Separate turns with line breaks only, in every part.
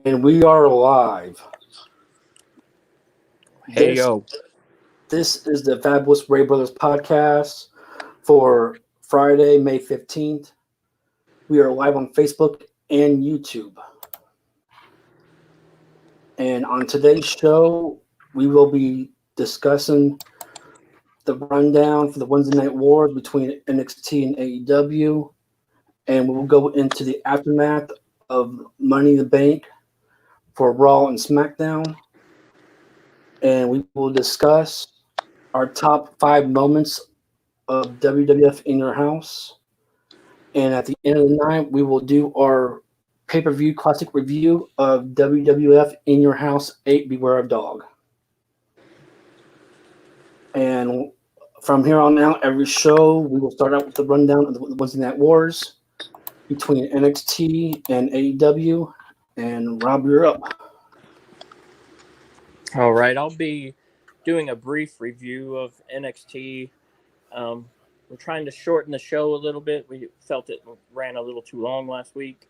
And we are live.
Hey,
This
yo.
this is the Fabulous Ray Brothers podcast for Friday, May 15th. We are live on Facebook and YouTube. And on today's show, we will be discussing the rundown for the Wednesday Night Wars between NXT and AEW. And we will go into the aftermath of Money in the Bank for Raw and SmackDown. And we will discuss our top 5 moments of WWF in your house. And at the end of the night, we will do our pay-per-view classic review of WWF in your house 8 Beware of Dog. And from here on out, every show, we will start out with the rundown of the Wednesday Night Wars between NXT and AEW. And Rob, you're up.
All right, I'll be doing a brief review of NXT. We're trying to shorten the show a little bit. We felt it ran a little too long last week.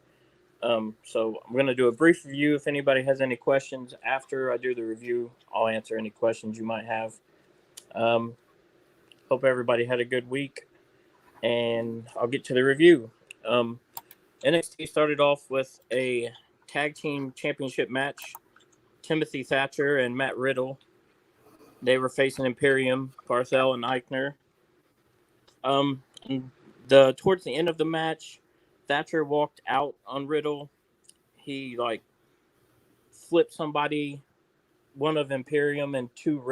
So I'm going to do a brief review. If anybody has any questions after I do the review, I'll answer any questions you might have. Hope everybody had a good week, and I'll get to the review. NXT started off with a tag team championship match. Timothy Thatcher and Matt Riddle. They were facing Imperium, Parthel, and Eichner. Towards the end of the match, Thatcher walked out on Riddle. He flipped somebody, one of Imperium and two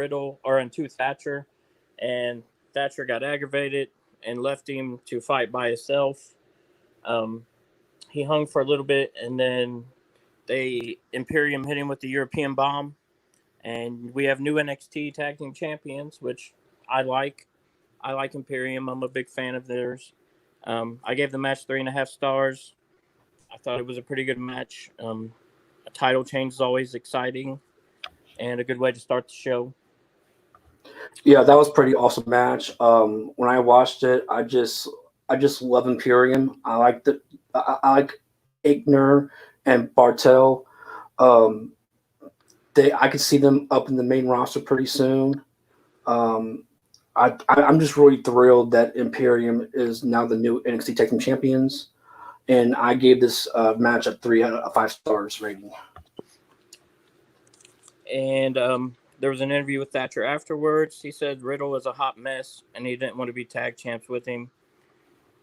Thatcher, and Thatcher got aggravated and left him to fight by himself. He hung for a little bit, and then Imperium hit him with the European Bomb. And we have new NXT Tag Team Champions, which I like. I like Imperium. I'm a big fan of theirs. I gave the match 3.5 stars. I thought it was a pretty good match. A title change is always exciting and a good way to start the show.
Yeah, that was a pretty awesome match. When I watched it, I just love Imperium. I like Igner and Bartel. Um, I could see them up in the main roster pretty soon. I'm just really thrilled that Imperium is now the new NXT Tag Team Champions, and I gave this match a 3 out of 5 stars rating.
And there was an interview with Thatcher afterwards. He said Riddle was a hot mess, and he didn't want to be tag champs with him.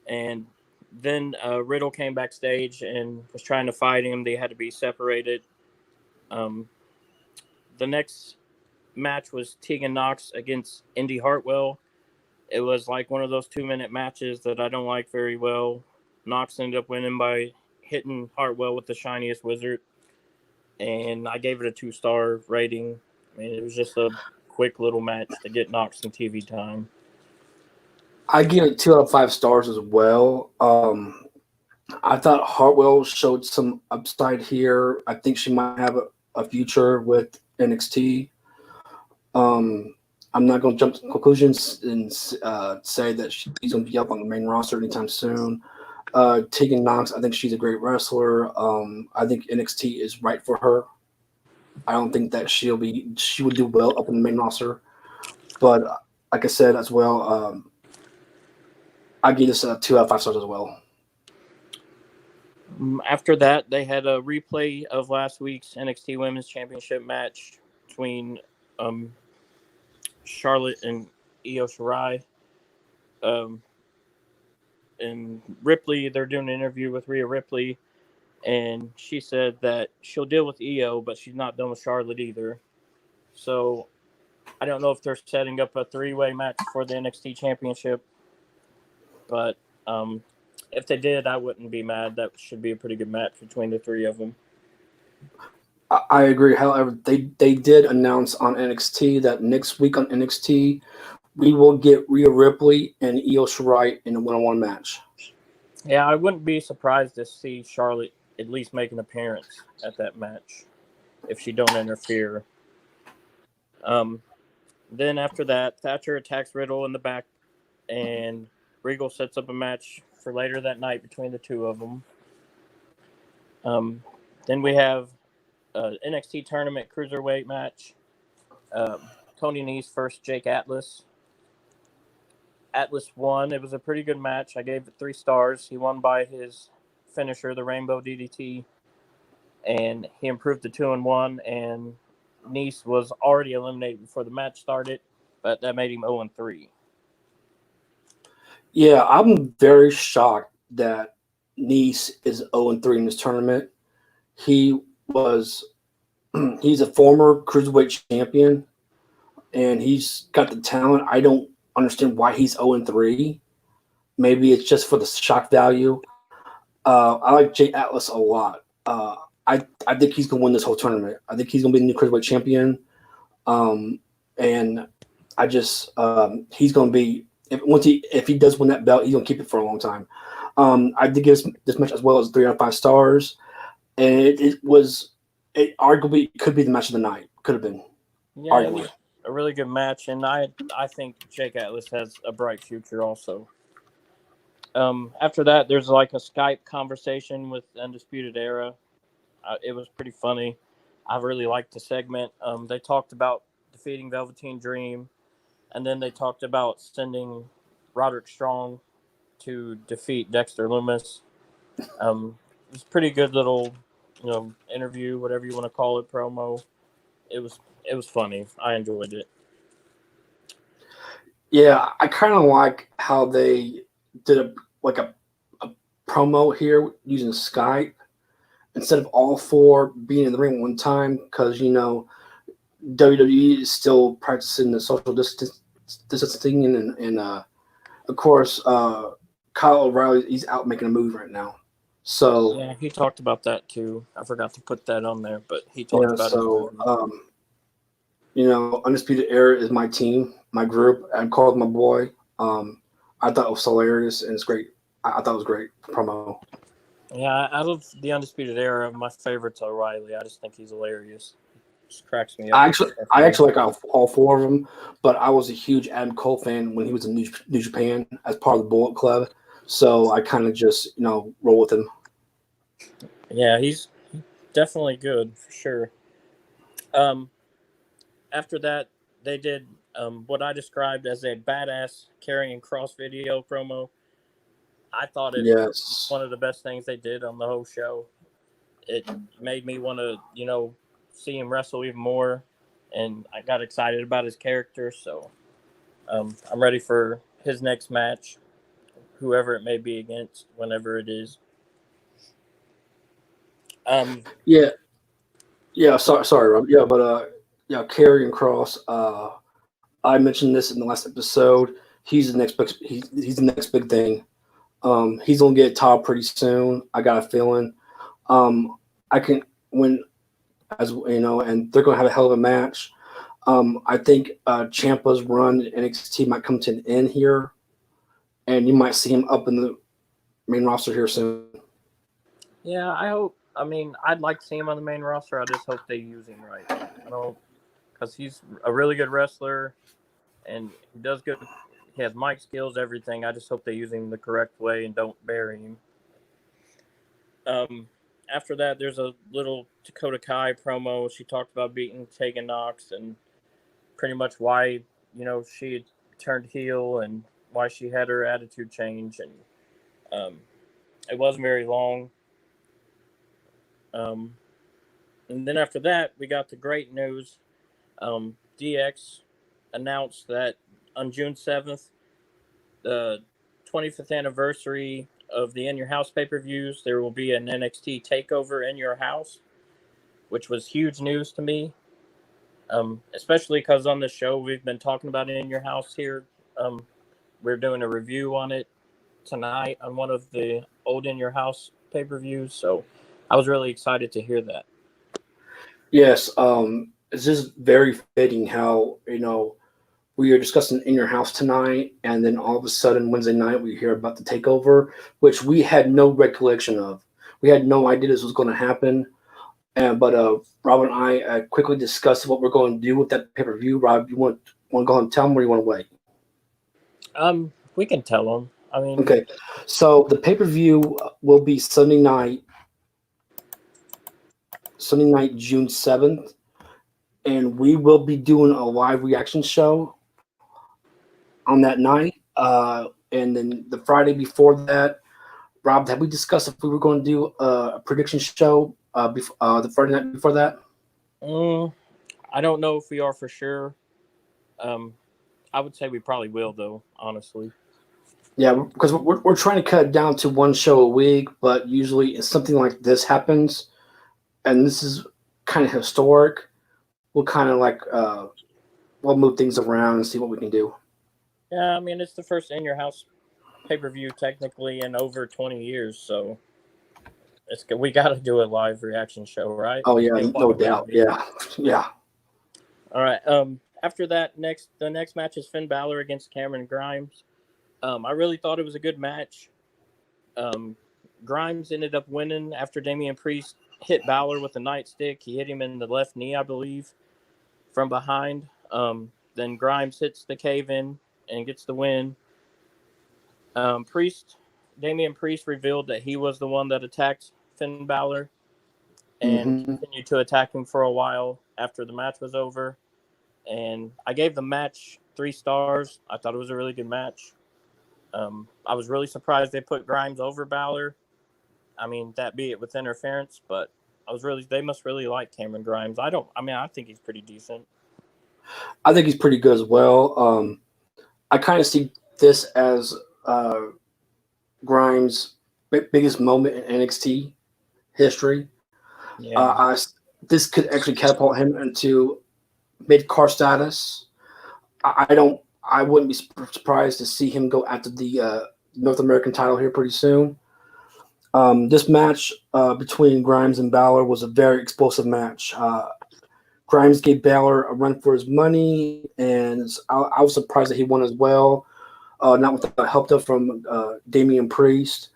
And then Riddle came backstage and was trying to fight him. They had to be separated. The next match was Tegan Nox against Indy Hartwell. It was like one of those 2-minute matches that I don't like very well. Nox ended up winning by hitting Hartwell with the shiniest wizard, and I gave it a 2-star rating. I mean, it was just a quick little match to get Nox some TV time.
I give it 2 out of 5 stars as well. I thought Hartwell showed some upside here. I think she might have a future with NXT. I'm not going to jump to conclusions and say that she's going to be up on the main roster anytime soon. Tegan Nox, I think she's a great wrestler. I think NXT is right for her. I don't think that she would do well up on the main roster. But like I said as well, I give this a 2 out of 5 stars as well.
After that, they had a replay of last week's NXT Women's Championship match between Charlotte and Io Shirai. And Ripley, they're doing an interview with Rhea Ripley, and she said that she'll deal with Io, but she's not done with Charlotte either. So I don't know if they're setting up a 3-way match for the NXT Championship, but if they did, I wouldn't be mad. That should be a pretty good match between the three of them.
I agree. However, they did announce on NXT that next week on NXT, we will get Rhea Ripley and Io Shirai in a one-on-one match.
Yeah, I wouldn't be surprised to see Charlotte at least make an appearance at that match if she don't interfere. Then after that, Thatcher attacks Riddle in the back, and Regal sets up a match for later that night between the two of them. Then we have NXT tournament cruiserweight match. Tony Nese versus Jake Atlas. Atlas won. It was a pretty good match. I gave it 3 stars. He won by his finisher, the Rainbow DDT, and he improved to 2-1. And Nese was already eliminated before the match started, but that made him 0-3.
Yeah, I'm very shocked that Nice is 0-3 in this tournament. He's a former cruiserweight champion, and he's got the talent. I don't understand why he's 0-3. Maybe it's just for the shock value. I like Jay Atlas a lot. I think he's gonna win this whole tournament. I think he's gonna be the new cruiserweight champion. And I just he's gonna be if he does win that belt, he's gonna keep it for a long time. I did give this match as well as 3 out of 5 stars, and it arguably could be the match of the night. Could have been.
Yeah, it was a really good match, and I think Jake Atlas has a bright future also. After that, there's like a Skype conversation with Undisputed Era. It was pretty funny. I really liked the segment. They talked about defeating Velveteen Dream, and then they talked about sending Roderick Strong to defeat Dexter Lumis. It was a pretty good little, interview, whatever you want to call it, promo. It was funny. I enjoyed it.
Yeah, I kind of like how they did a promo here using Skype instead of all 4 being in the ring at one time, because WWE is still practicing the social distancing, and of course Kyle O'Reilly, he's out making a move right now. So
yeah, he talked about that too. I forgot to put that on there, but he talked about
it. Undisputed Era is my team, my group. I called my boy. I thought it was hilarious, and it's great. I thought it was great promo.
Yeah, out of the Undisputed Era, my favorite's O'Reilly. I just think he's hilarious. Just cracks me up.
I actually like all 4 of them, but I was a huge Adam Cole fan when he was in New Japan as part of the Bullet Club. So I kind of just, roll with him.
Yeah, he's definitely good for sure. After that, they did what I described as a badass Karrion Kross video promo. I thought it was one of the best things they did on the whole show. It made me want to, see him wrestle even more, and I got excited about his character. So I'm ready for his next match, whoever it may be against, whenever it is.
Sorry, Rob. Yeah, but Karrion Kross. I mentioned this in the last episode. He's the next big. He's the next big thing. He's gonna get top pretty soon. I got a feeling. And they're gonna have a hell of a match. I think Ciampa's run in NXT might come to an end here, and you might see him up in the main roster here soon.
Yeah, I hope. I mean, I'd like to see him on the main roster. I just hope they use him right. Because he's a really good wrestler, and he does good. He has mic skills, everything. I just hope they use him the correct way and don't bury him. After that, there's a little Dakota Kai promo. She talked about beating Tegan Nox and pretty much why, she had turned heel and why she had her attitude change. And it wasn't very long. And then after that, we got the great news. DX announced that on June 7th, the 25th anniversary of the In Your House pay-per-views, there will be an NXT takeover in your house, which was huge news to me, especially because on this show we've been talking about In Your House here. We're doing a review on it tonight on one of the old In Your House pay-per-views, so I was really excited to hear that.
Yes, it's just very fitting how, we are discussing In Your House tonight, and then all of a sudden Wednesday night we hear about the takeover, which we had no recollection of. We had no idea this was going to happen. But Rob and I quickly discussed what we're going to do with that pay-per-view. Rob, you want to go ahead and tell them, or you want to wait?
We can tell them.
Okay. So the pay-per-view will be Sunday night. Sunday night, June 7th, and we will be doing a live reaction show on that night. And then the Friday before that, Rob, have we discussed if we were going to do a prediction show the Friday night before that?
I don't know if we are for sure. I would say we probably will, though, honestly.
Yeah, because we're trying to cut it down to one show a week, but usually if something like this happens, and this is kind of historic, we'll kind of we'll move things around and see what we can do.
Yeah, I mean, it's the first In Your House pay-per-view technically in over 20 years, so we got to do a live reaction show, right?
Oh yeah, no doubt. Yeah, yeah.
All right. After that, the next match is Finn Balor against Cameron Grimes. I really thought it was a good match. Grimes ended up winning after Damian Priest hit Balor with a nightstick. He hit him in the left knee, I believe, from behind. Then Grimes hits the cave-in and gets the win. Damian Priest revealed that he was the one that attacked Finn Balor and continued to attack him for a while after the match was over. And I gave the match 3 stars. I thought it was a really good match. I was really surprised they put Grimes over Balor. I mean, that be it with interference, but they must really like Cameron Grimes. I think he's pretty decent.
I think he's pretty good as well. I kind of see this as Grimes' biggest moment in NXT history.
Yeah.
This could actually catapult him into mid-card status. I wouldn't be surprised to see him go after the North American title here pretty soon. This match between Grimes and Balor was a very explosive match. Grimes gave Balor a run for his money, and I was surprised that he won as well. Not without help from Damian Priest.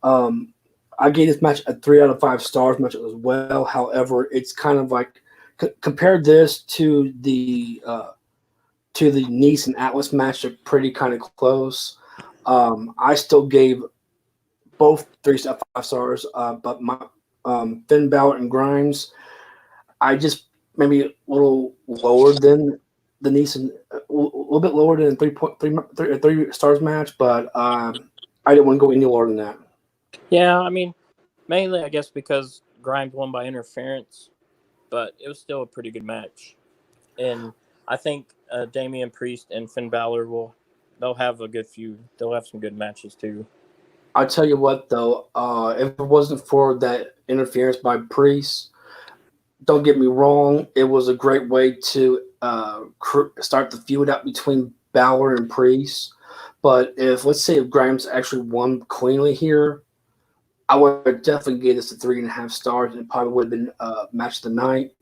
I gave this match a 3 out of 5 stars match as well. However, it's kind of like compare this to the Nice and Atlas match. They're pretty kind of close. I still gave both 3 out of 5 stars, but my Finn Balor and Grimes, I just maybe a little lower than the Nice and a little bit lower than 3 stars match, but I didn't want to go any lower than that.
Yeah, I mean, mainly I guess because Grimes won by interference, but it was still a pretty good match. And I think Damian Priest and Finn Balor they'll have a good feud. They'll have some good matches too.
I'll tell you what, though, if it wasn't for that interference by Priest, don't get me wrong, it was a great way to start the feud out between Balor and Priest. But let's say if Grimes actually won cleanly here, I would definitely give this a 3.5 stars, and it probably would have been match of the night.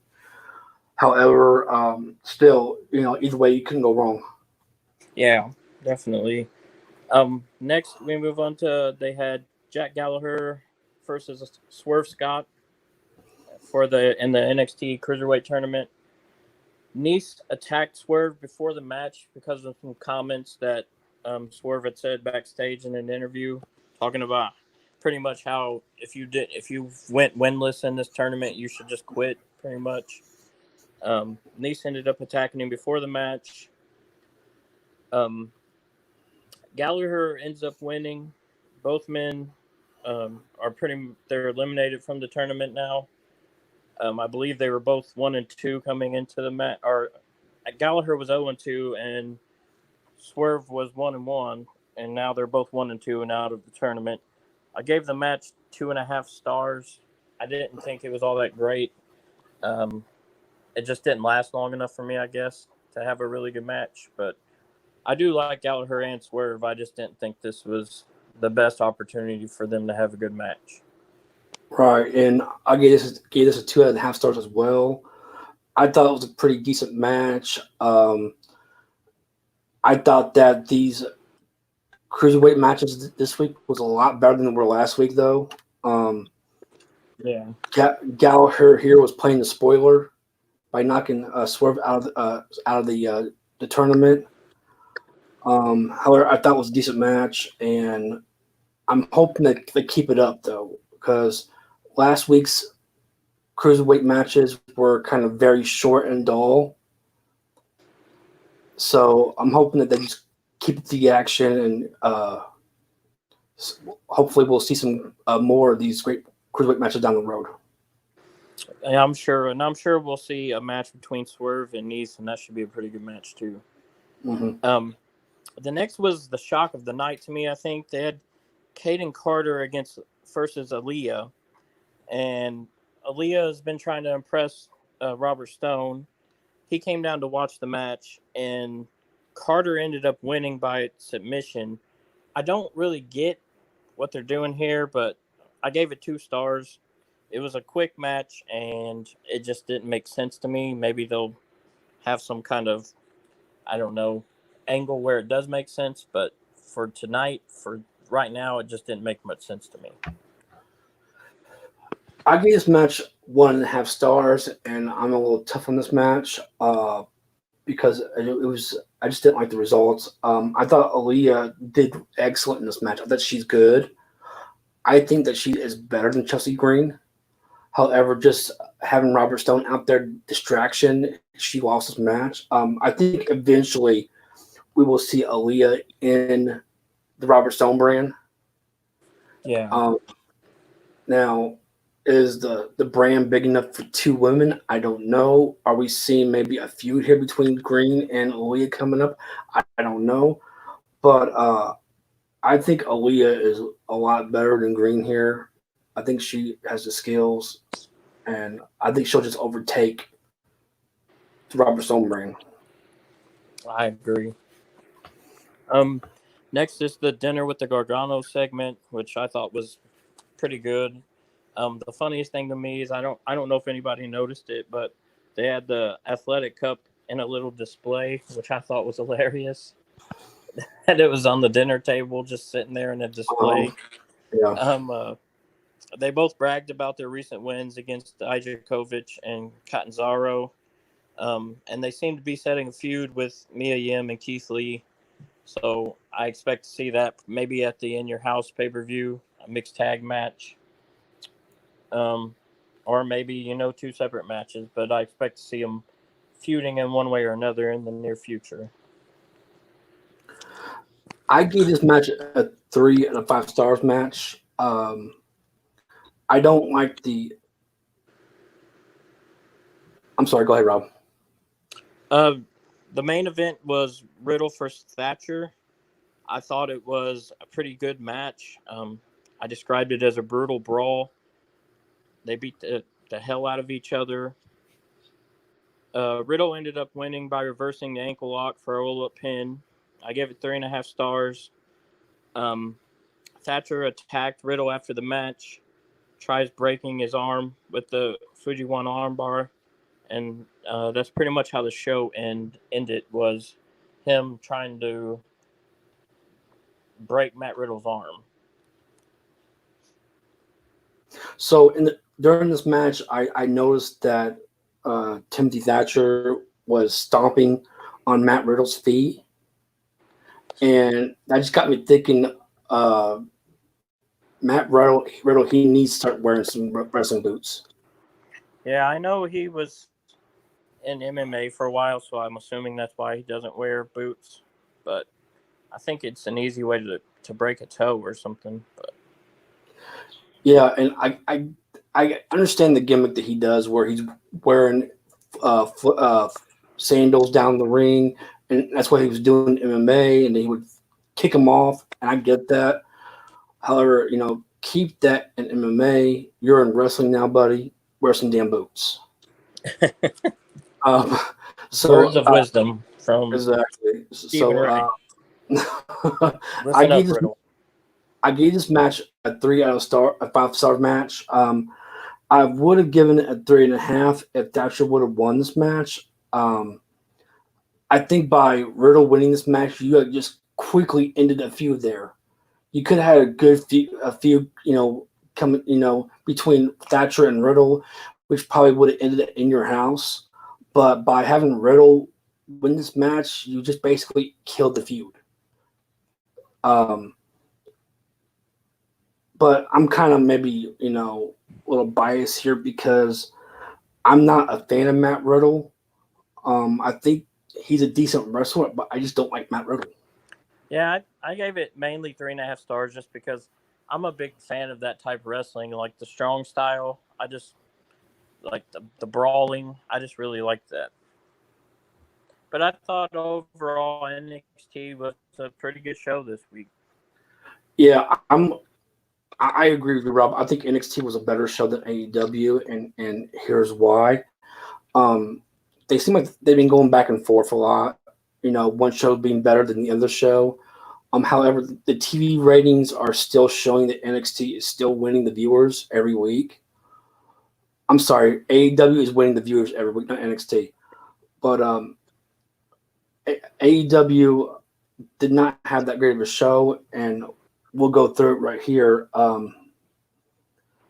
However, still, either way, you couldn't go wrong.
Yeah, definitely. Next, we move on to they had Jack Gallagher versus Swerve Scott in the NXT Cruiserweight tournament. Nice attacked Swerve before the match because of some comments that Swerve had said backstage in an interview, talking about pretty much how if you went winless in this tournament, you should just quit. Pretty much. Nice ended up attacking him before the match. Gallagher ends up winning. Both men they're eliminated from the tournament now. I believe they were both 1-2 coming into the match. Or Gallagher was 0-2 and Swerve was 1-1, and now they're both 1-2 and out of the tournament. I gave the match 2.5 stars. I didn't think it was all that great. It just didn't last long enough for me, I guess, to have a really good match. But I do like Gallagher and Swerve. I just didn't think this was the best opportunity for them to have a good match.
Right, and I gave this a 2.5 stars as well. I thought it was a pretty decent match. I thought that these cruiserweight matches this week was a lot better than they were last week, though.
Yeah,
Gallagher here was playing the spoiler by knocking Swerve out of the tournament. However, I thought it was a decent match, and I'm hoping that they keep it up, though, because last week's cruiserweight matches were kind of very short and dull. So I'm hoping that they just keep the action, and hopefully we'll see some more of these great cruiserweight matches down the road.
And I'm sure we'll see a match between Swerve and Nice, and that should be a pretty good match too.
Mm-hmm.
The next was the shock of the night to me. I think they had Kaden Carter versus Aaliyah, and Aaliyah has been trying to impress Robert Stone. He came down to watch the match, and Carter ended up winning by submission. I don't really get what they're doing here, but I gave it 2 stars. It was a quick match, and it just didn't make sense to me. Maybe they'll have some kind of, I don't know, angle where it does make sense, but for tonight, for right now, it just didn't make much sense to me.
I gave this match 1.5 stars, and I'm a little tough on this match because I just didn't like the results. I thought Aaliyah did excellent in this match. I thought she's good. I think that she is better than Chelsea Green. However, just having Robert Stone out there, distraction, she lost this match. I think eventually we will see Aaliyah in the Robert Stone brand.
Yeah.
Now, is the brand big enough for 2 women? I don't know. Are we seeing maybe a feud here between Green and Aaliyah coming up? I don't know. But I think Aaliyah is a lot better than Green here. I think she has the skills, and I think she'll just overtake the Robert Stone brand.
I agree. Next is the Dinner with the Gargano segment, which I thought was pretty good. The funniest thing to me is I don't know if anybody noticed it, but they had the athletic cup in a little display, which I thought was hilarious. And it was on the dinner table, just sitting there in a display.
Yeah.
They both bragged about their recent wins against Dijakovic and Catanzaro. And they seem to be setting a feud with Mia Yim and Keith Lee. So I expect to see that maybe at the In Your House pay-per-view, a mixed tag match. Or maybe, 2 separate matches. But I expect to see them feuding in one way or another in the near future.
I gave this match a 3.5 stars match. I don't like the. I'm sorry. Go ahead, Rob.
The main event was Riddle versus Thatcher. I thought it was a pretty good match. I described it as a brutal brawl. They beat the hell out of each other. Riddle ended up winning by reversing the ankle lock for a roll-up pin. I gave it 3.5 stars. Thatcher attacked Riddle after the match, tries breaking his arm with the Fujiwara armbar, and that's pretty much how the show ended, was him trying to break Matt Riddle's arm.
So during this match, I noticed that Timothy Thatcher was stomping on Matt Riddle's feet, and that just got me thinking. Matt Riddle, he needs to start wearing some wrestling boots.
Yeah, I know he was in MMA for a while, so I'm assuming that's why he doesn't wear boots. But I think it's an easy way to break a toe or something. But
yeah, and I understand the gimmick that he does, where he's wearing sandals down the ring, and that's what he was doing in MMA, and he would kick him off, and I get that. However, keep that in MMA. You're in wrestling now, buddy. Wear some damn boots.
Words of wisdom from
exactly.
Stephen Ray.
I gave this match a 5 star match. I would have given it a 3.5 if Thatcher would have won this match. I think by Riddle winning this match, you had just quickly ended a feud there. You could have had a good feud, coming, between Thatcher and Riddle, which probably would have ended In Your House. But by having Riddle win this match, you just basically killed the feud. But I'm kind of maybe, a little biased here because I'm not a fan of Matt Riddle. I think he's a decent wrestler, but I just don't like Matt Riddle.
Yeah, I gave it mainly 3.5 stars just because I'm a big fan of that type of wrestling, like the strong style. I just like the brawling. I just really like that. But I thought overall NXT was a pretty good show this week.
Yeah, I agree with you, Rob. I think NXT was a better show than AEW, and here's why. They seem like they've been going back and forth a lot. One show being better than the other show. However, the TV ratings are still showing that NXT is still winning the viewers every week. I'm sorry, AEW is winning the viewers every week, not NXT. But AEW did not have that great of a show, and we'll go through it right here.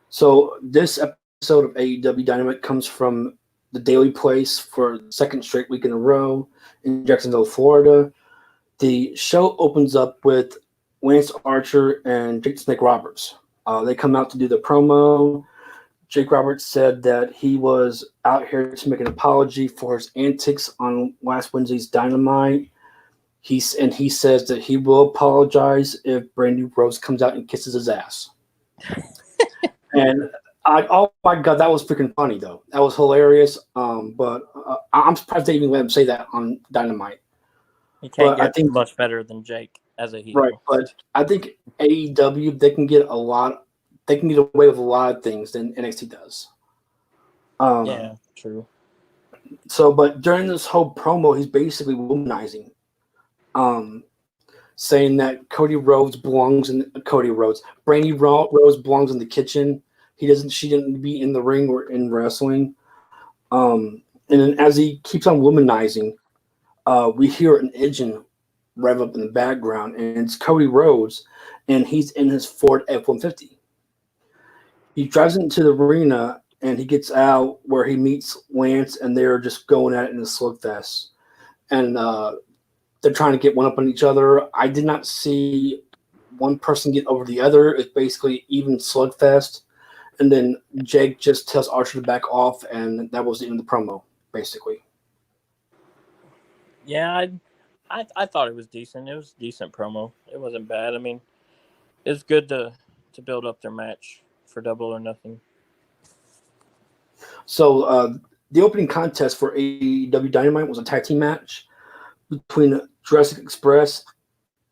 So this episode of AEW Dynamite comes from the Daily Place for the second straight week in a row in Jacksonville, Florida. The show opens up with Lance Archer and Jake Snake Roberts. They come out to do the promo. Jake Roberts said that he was out here to make an apology for his antics on last Wednesday's Dynamite. He says that he will apologize if Brandy Rose comes out and kisses his ass. And oh my God, that was freaking funny though. That was hilarious. But I'm surprised they even let him say that on Dynamite.
He can't get much better than Jake as a heel.
Right, but I think AEW they can get away with a lot of things than NXT does.
Yeah, true.
So, but during this whole promo, he's basically womanizing, saying that Brandy Rose belongs in the kitchen. She didn't be in the ring or in wrestling. And then as he keeps on womanizing, we hear an engine rev up in the background, and it's Cody Rhodes, and he's in his Ford F-150. He drives into the arena, and he gets out where he meets Lance, and they're just going at it in a slugfest. And they're trying to get one up on each other. I did not see one person get over the other. It's basically even slugfest. And then Jake just tells Archer to back off, and that was the end of the promo, basically.
Yeah, I thought it was decent. It was a decent promo. It wasn't bad. I mean, it was good to build up their match for Double or Nothing.
So the opening contest for AEW Dynamite was a tag team match between Jurassic Express,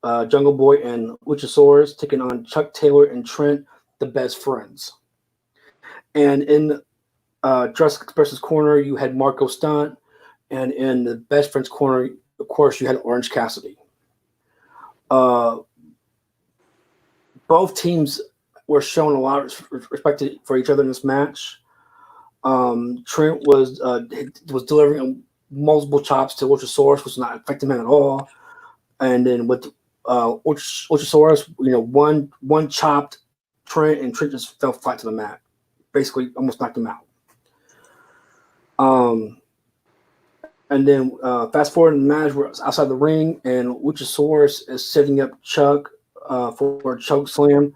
Jungle Boy, and Luchasaurus, taking on Chuck Taylor and Trent, the Best Friends. And in Jurassic Express's corner, you had Marco Stunt, and in the Best Friends corner, of course, you had Orange Cassidy. Both teams were showing a lot of respect for each other in this match. Trent was delivering multiple chops to Luchasaurus, which was not affecting him at all. And then with Luchasaurus, one chopped Trent, and Trent just fell flat to the mat, basically almost knocked him out. And then fast forward in the match, we're outside the ring, and Luchasaurus is setting up Chuck for a choke slam.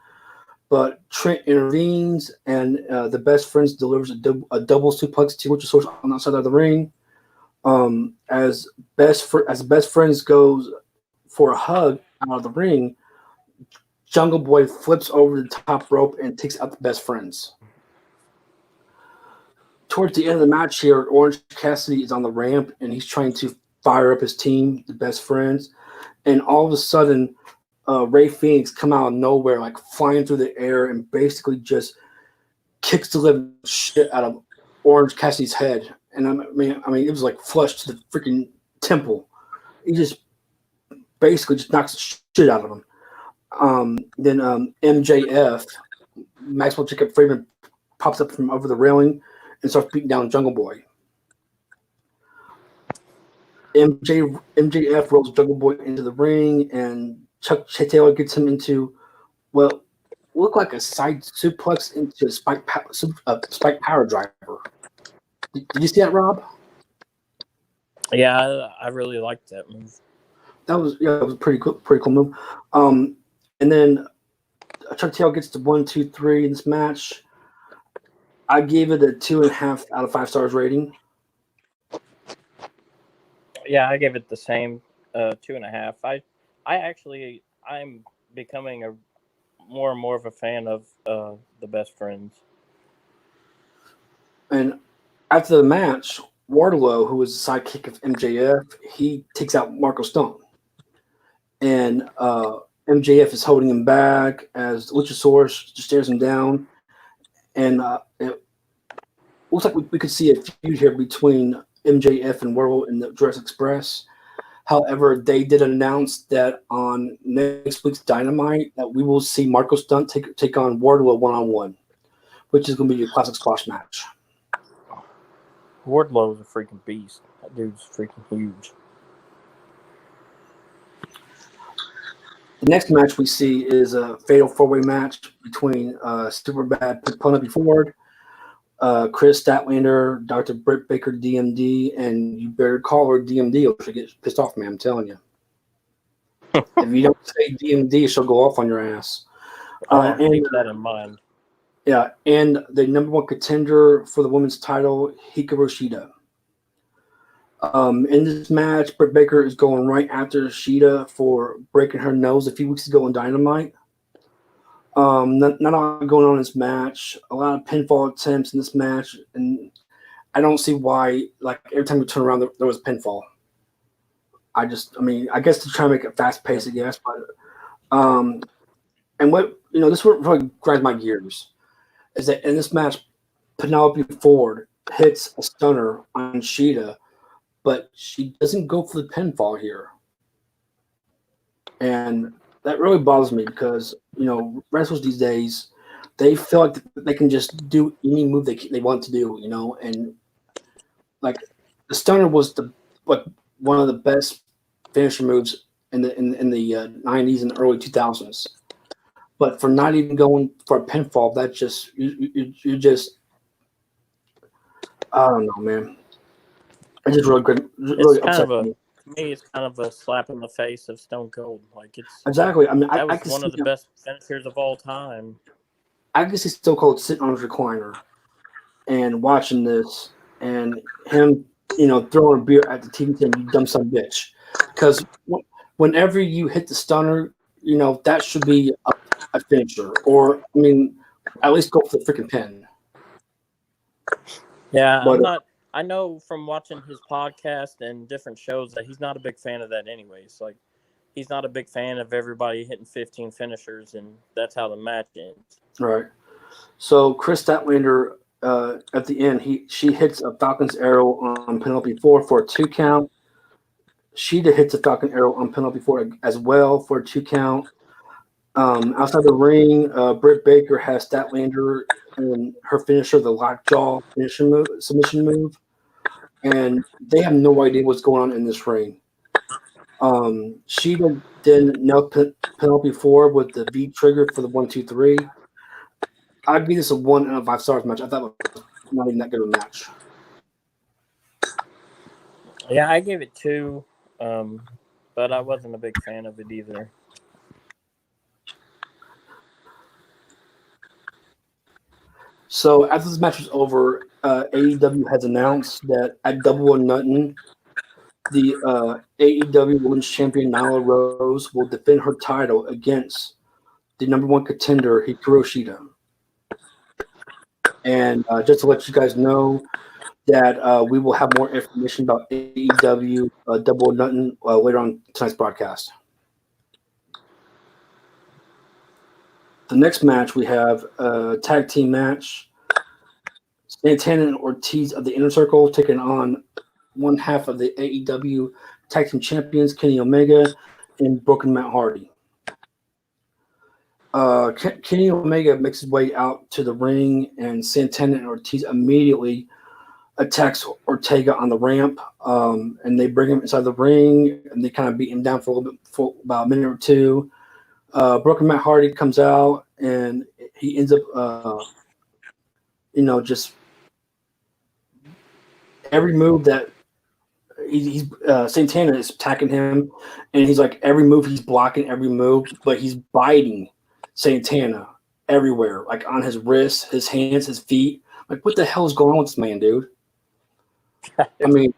But Trent intervenes, and the Best Friends delivers a double suplex to Luchasaurus on the outside of the ring. As Best Friends goes for a hug out of the ring, Jungle Boy flips over the top rope and takes out the Best Friends. Towards the end of the match here, Orange Cassidy is on the ramp, and he's trying to fire up his team, the Best Friends. And all of a sudden, Ray Phoenix come out of nowhere, like flying through the air, and basically just kicks the living shit out of Orange Cassidy's head. And I mean, it was like flush to the freaking temple. He just basically just knocks the shit out of him. Then MJF, Maxwell Jacob Friedman, pops up from over the railing and starts beating down Jungle Boy. MJF rolls Jungle Boy into the ring, and Chuck Taylor gets him into look like a side suplex into a spike power driver. Did you see that, Rob?
Yeah, I really liked that move.
It was a pretty cool move. And then Chuck Taylor gets to 1, 2, 3 in this match. I gave it a 2.5 out of 5 stars rating.
Yeah, I gave it the same 2.5. I'm becoming a more and more of a fan of the Best Friends.
And after the match, Wardlow, who was the sidekick of MJF, he takes out Marco Stunt. And MJF is holding him back as Luchasaurus just stares him down. And it looks like we could see a feud here between MJF and Wardlow in the Jurassic Express. However, they did announce that on next week's Dynamite that we will see Marco Stunt take on Wardlow one-on-one, which is going to be a classic squash match.
Wardlow is a freaking beast. That dude's freaking huge.
The next match we see is a fatal four-way match between Superbad Penelope Ford, Chris Statlander, Dr. Britt Baker, DMD, and you better call her DMD or she'll get pissed off, man. I'm telling you. If you don't say DMD, she'll go off on your ass.
I'll keep that in mind.
Yeah, and the number one contender for the women's title, Hikaru Shida. In this match, Britt Baker is going right after Shida for breaking her nose a few weeks ago in Dynamite. Not a lot going on in this match. A lot of pinfall attempts in this match, and I don't see why. Like every time you turn around, there was a pinfall. I guess to try to make it fast paced, I guess. But and what this really grinds my gears is that in this match, Penelope Ford hits a stunner on Shida, but she doesn't go for the pinfall here, and that really bothers me because wrestlers these days, they feel like they can just do any move they want to do, and like the stunner was one of the best finisher moves in the 90s and early 2000s. But for not even going for a pinfall, that just you just I don't know, man. I just really upset me.
To me, it's kind of a slap in the face of Stone Cold. Like it's
Exactly. I mean,
that
I
was
can
one of
see
the best finishers of all time.
I can see Stone Cold sitting on his recliner and watching this, and him, throwing a beer at the TV saying, "You dumb son of a bitch," because whenever you hit the stunner, that should be a finisher, or at least go for the freaking pin.
Yeah,
But,
I know from watching his podcast and different shows that he's not a big fan of that anyways. Like, he's not a big fan of everybody hitting 15 finishers, and that's how the match ends.
right. So Chris Statlander, at the end, she hits a Falcon's Arrow on Penelope Ford for a 2 count. Shida hits a Falcon Arrow on Penelope Ford as well for a 2 count. Outside the ring, Britt Baker has Statlander and her finisher, the lockjaw submission move, and they have no idea what's going on in this ring. Shida then nailed Penelope Ford with the V trigger for the 1-2-3. I'd give this a 1 out of 5 stars match. I thought it was not even that good of a match.
Yeah, I gave it 2, but I wasn't a big fan of it either.
So after this match was over, AEW has announced that at Double or Nothing, the AEW Women's Champion Nyla Rose will defend her title against the number one contender Hikaru Shida. And just to let you guys know that we will have more information about AEW Double or Nothing later on tonight's broadcast. The next match we have a tag team match. Santana and Ortiz of the Inner Circle taking on one half of the AEW Tag Team Champions, Kenny Omega and Broken Matt Hardy. Kenny Omega makes his way out to the ring, and Santana and Ortiz immediately attacks Ortega on the ramp, and they bring him inside the ring, and they kind of beat him down for a little bit, for about a minute or two. Broken Matt Hardy comes out, and he ends up, just every move that he's Santana is attacking him, and he's like every move he's blocking every move, but he's biting Santana everywhere, like on his wrists, his hands, his feet. Like, what the hell is going on with this man, dude? I mean,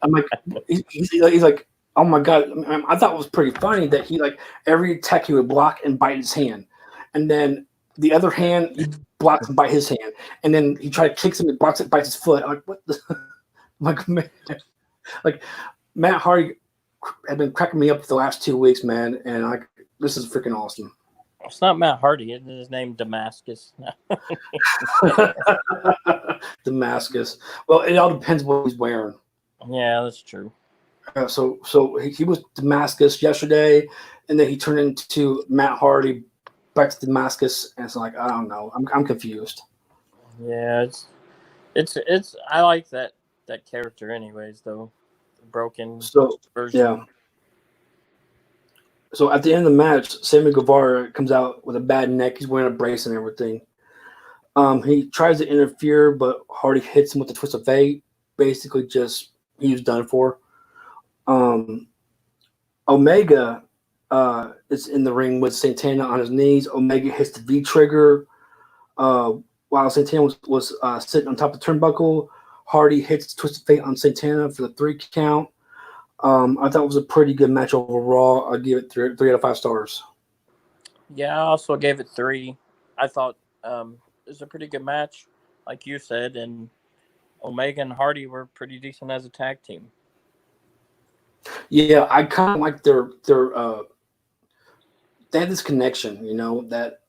I'm like, he's like, oh my god! I thought it was pretty funny that he like every attack he would block and bite his hand, and then the other hand he blocks and bite his hand, and then he tries to kicks him and blocks it, bites his foot. I'm like, what? I'm like, man, like Matt Hardy had been cracking me up for the last 2 weeks, man, and like this is freaking awesome.
It's not Matt Hardy. Isn't his name Damascus?
Damascus. Well, it all depends what he's wearing.
Yeah, that's true.
So he was Damascus yesterday, and then he turned into Matt Hardy, back to Damascus, and it's like I don't know. I'm confused.
Yeah, it's. I like that character, anyways. Though, the broken version.
Yeah. So at the end of the match, Sammy Guevara comes out with a bad neck. He's wearing a brace and everything. He tries to interfere, but Hardy hits him with the twist of fate. Basically, just he was done for. Omega is in the ring with Santana on his knees. Omega hits the V trigger while Santana was sitting on top of the turnbuckle. Hardy hits the twist of fate on Santana for the 3 count. I thought it was a pretty good match overall. I'd give it 3 out of 5 stars.
Yeah, I also gave it 3. I thought it was a pretty good match, like you said, and Omega and Hardy were pretty decent as a tag team.
Yeah, I kind of like their they had this connection, that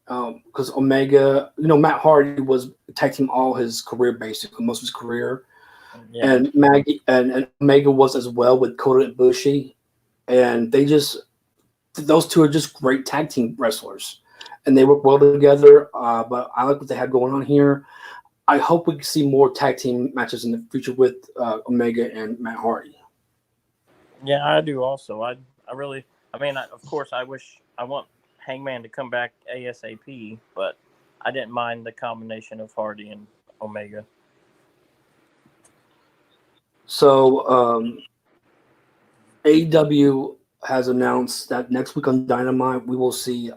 because Omega, Matt Hardy was a tag team all his career, basically most of his career. Yeah. And Maggie and Omega was as well with Kota Ibushi, and those two are just great tag team wrestlers, and they work well together. But I like what they had going on here. I hope we can see more tag team matches in the future with Omega and Matt Hardy.
Yeah, I do also. Of course, I want Hangman to come back ASAP, but I didn't mind the combination of Hardy and Omega.
So AEW has announced that next week on Dynamite, we will see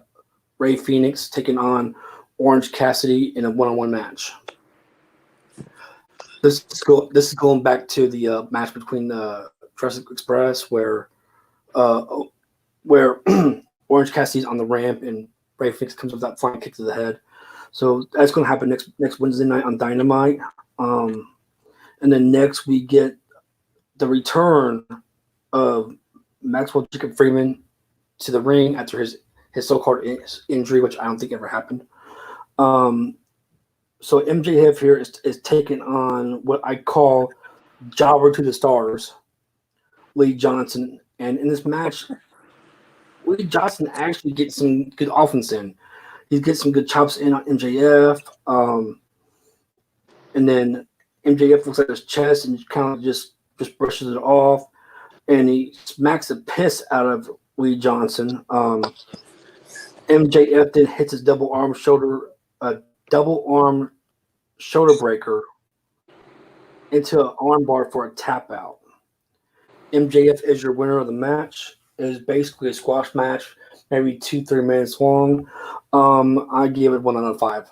Rey Fenix taking on Orange Cassidy in a one-on-one match. This is going back to the match between Jurassic Express where Orange Cassidy's on the ramp and Rey Fenix comes with that flying kick to the head. So that's going to happen next Wednesday night on Dynamite. And then next we get the return of Maxwell Jacob Freeman to the ring after his so-called injury, which I don't think ever happened. So MJF here is taking on what I call Jobber to the Stars, Lee Johnson. And in this match, Lee Johnson actually gets some good offense in. He gets some good chops in on MJF. And then MJF looks at his chest and kind of just brushes it off. And he smacks the piss out of Lee Johnson. MJF then hits his double arm shoulder breaker into an armbar for a tap out. MJF is your winner of the match. It is basically a squash match, maybe 2-3 minutes long. I gave it 1 out of 5.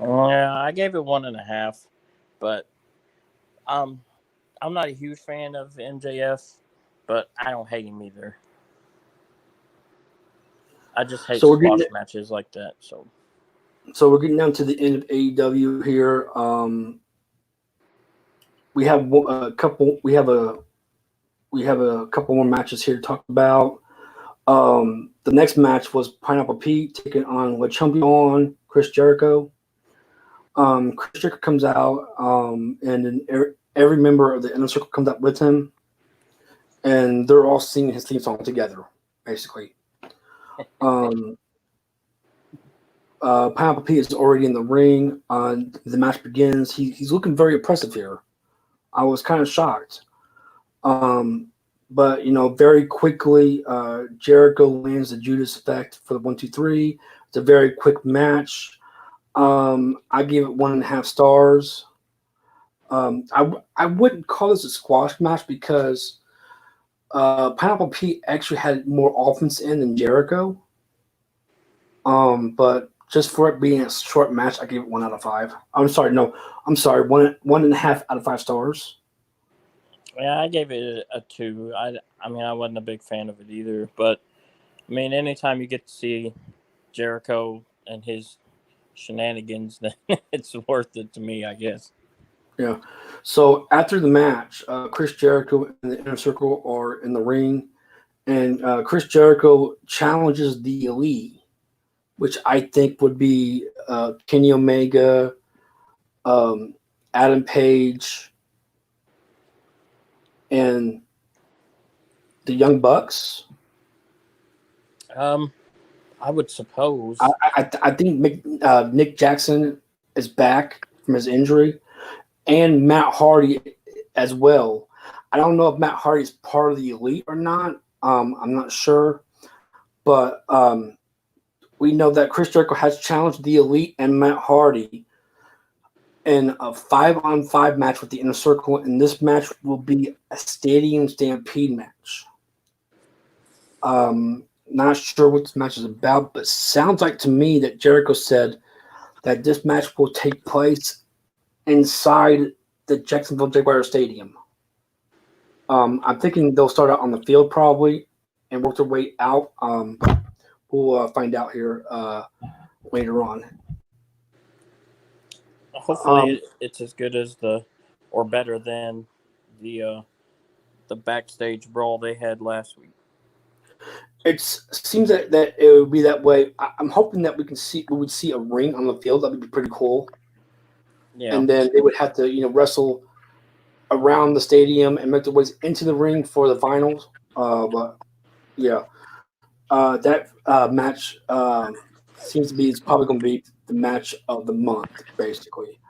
Yeah, I gave it 1.5, but I'm not a huge fan of MJF, but I don't hate him either. I just hate squash matches like that. So
we're getting down to the end of AEW here. We have a couple. We have a couple more matches here to talk about. The next match was Pineapple Pete taking on Le Champion, Chris Jericho. Chris Jericho comes out, and then every member of the Inner Circle comes out with him, and they're all singing his theme song together, basically. Pineapple Pete is already in the ring. The match begins. He's looking very impressive here. I was kind of shocked. But, very quickly, Jericho lands the Judas Effect for the 1-2-3. It's a very quick match. I gave it 1.5 stars. I wouldn't call this a squash match because Pineapple Pete actually had more offense in than Jericho. But just for it being a short match, I give it 1 out of 5. I'm sorry, no, I'm sorry, 1.5 out of 5 stars.
Yeah, I gave it a 2. I mean, I wasn't a big fan of it either, but I mean, anytime you get to see Jericho and his shenanigans, then it's worth it to me, I guess.
Yeah. So after the match, Chris Jericho and the Inner Circle are in the ring, and Chris Jericho challenges the Elite, which I think would be Kenny Omega, Adam Page, and the Young Bucks.
I would suppose.
I think Nick Jackson is back from his injury, and Matt Hardy as well. I don't know if Matt Hardy is part of the Elite or not. I'm not sure, but we know that Chris Jericho has challenged the Elite and Matt Hardy in a 5-on-5 match with the Inner Circle, and this match will be a Stadium Stampede match. Not sure what this match is about, but sounds like to me that Jericho said that this match will take place inside the Jacksonville Jaguar Stadium. I'm thinking they'll start out on the field probably and work their way out. We'll find out here later on.
Hopefully, it's as good as or better than the backstage brawl they had last week.
It seems that it would be that way. I'm hoping that we would see a ring on the field. That would be pretty cool.
Yeah.
And then they would have to, wrestle around the stadium and make their ways into the ring for the finals. But yeah, that match seems to be it's probably going to be the match of the month, basically.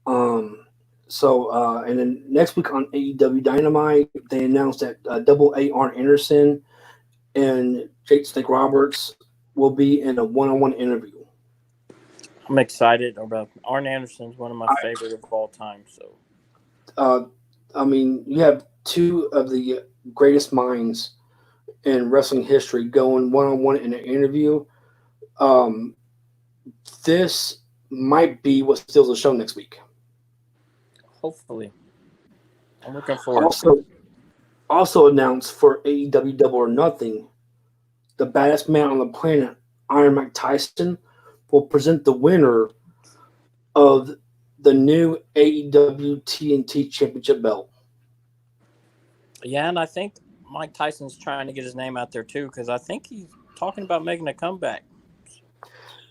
And then next week on AEW Dynamite, they announced that Double A Arn Anderson and Jake Snake Roberts will be in a one-on-one interview.
I'm excited about Arn Anderson's one of my favorite of all time. So,
I mean, you have two of the greatest minds in wrestling history going one-on-one in an interview. This might be what steals the show next week.
Hopefully, I'm looking forward to it.
Also announced for AEW Double or Nothing, the baddest man on the planet, Iron Mike Tyson, will present the winner of the new AEW TNT Championship belt.
Yeah, and I think Mike Tyson's trying to get his name out there too, because I think he's talking about making a comeback.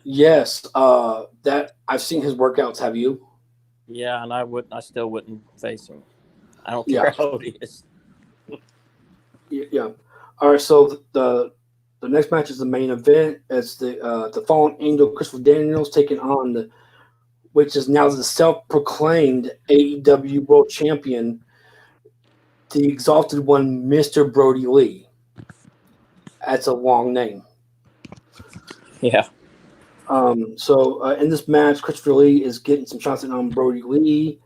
Yes, that I've seen his workouts. Have you?
Yeah, and I still wouldn't face him. I don't care how old he is.
Yeah. All right. So the next match is the main event. It's the Fallen Angel Christopher Daniels taking on which is now the self-proclaimed AEW World Champion, the Exalted One, Mr. Brody Lee. That's a long name.
Yeah.
So in this match, Christopher Lee is getting some shots on Brody Lee.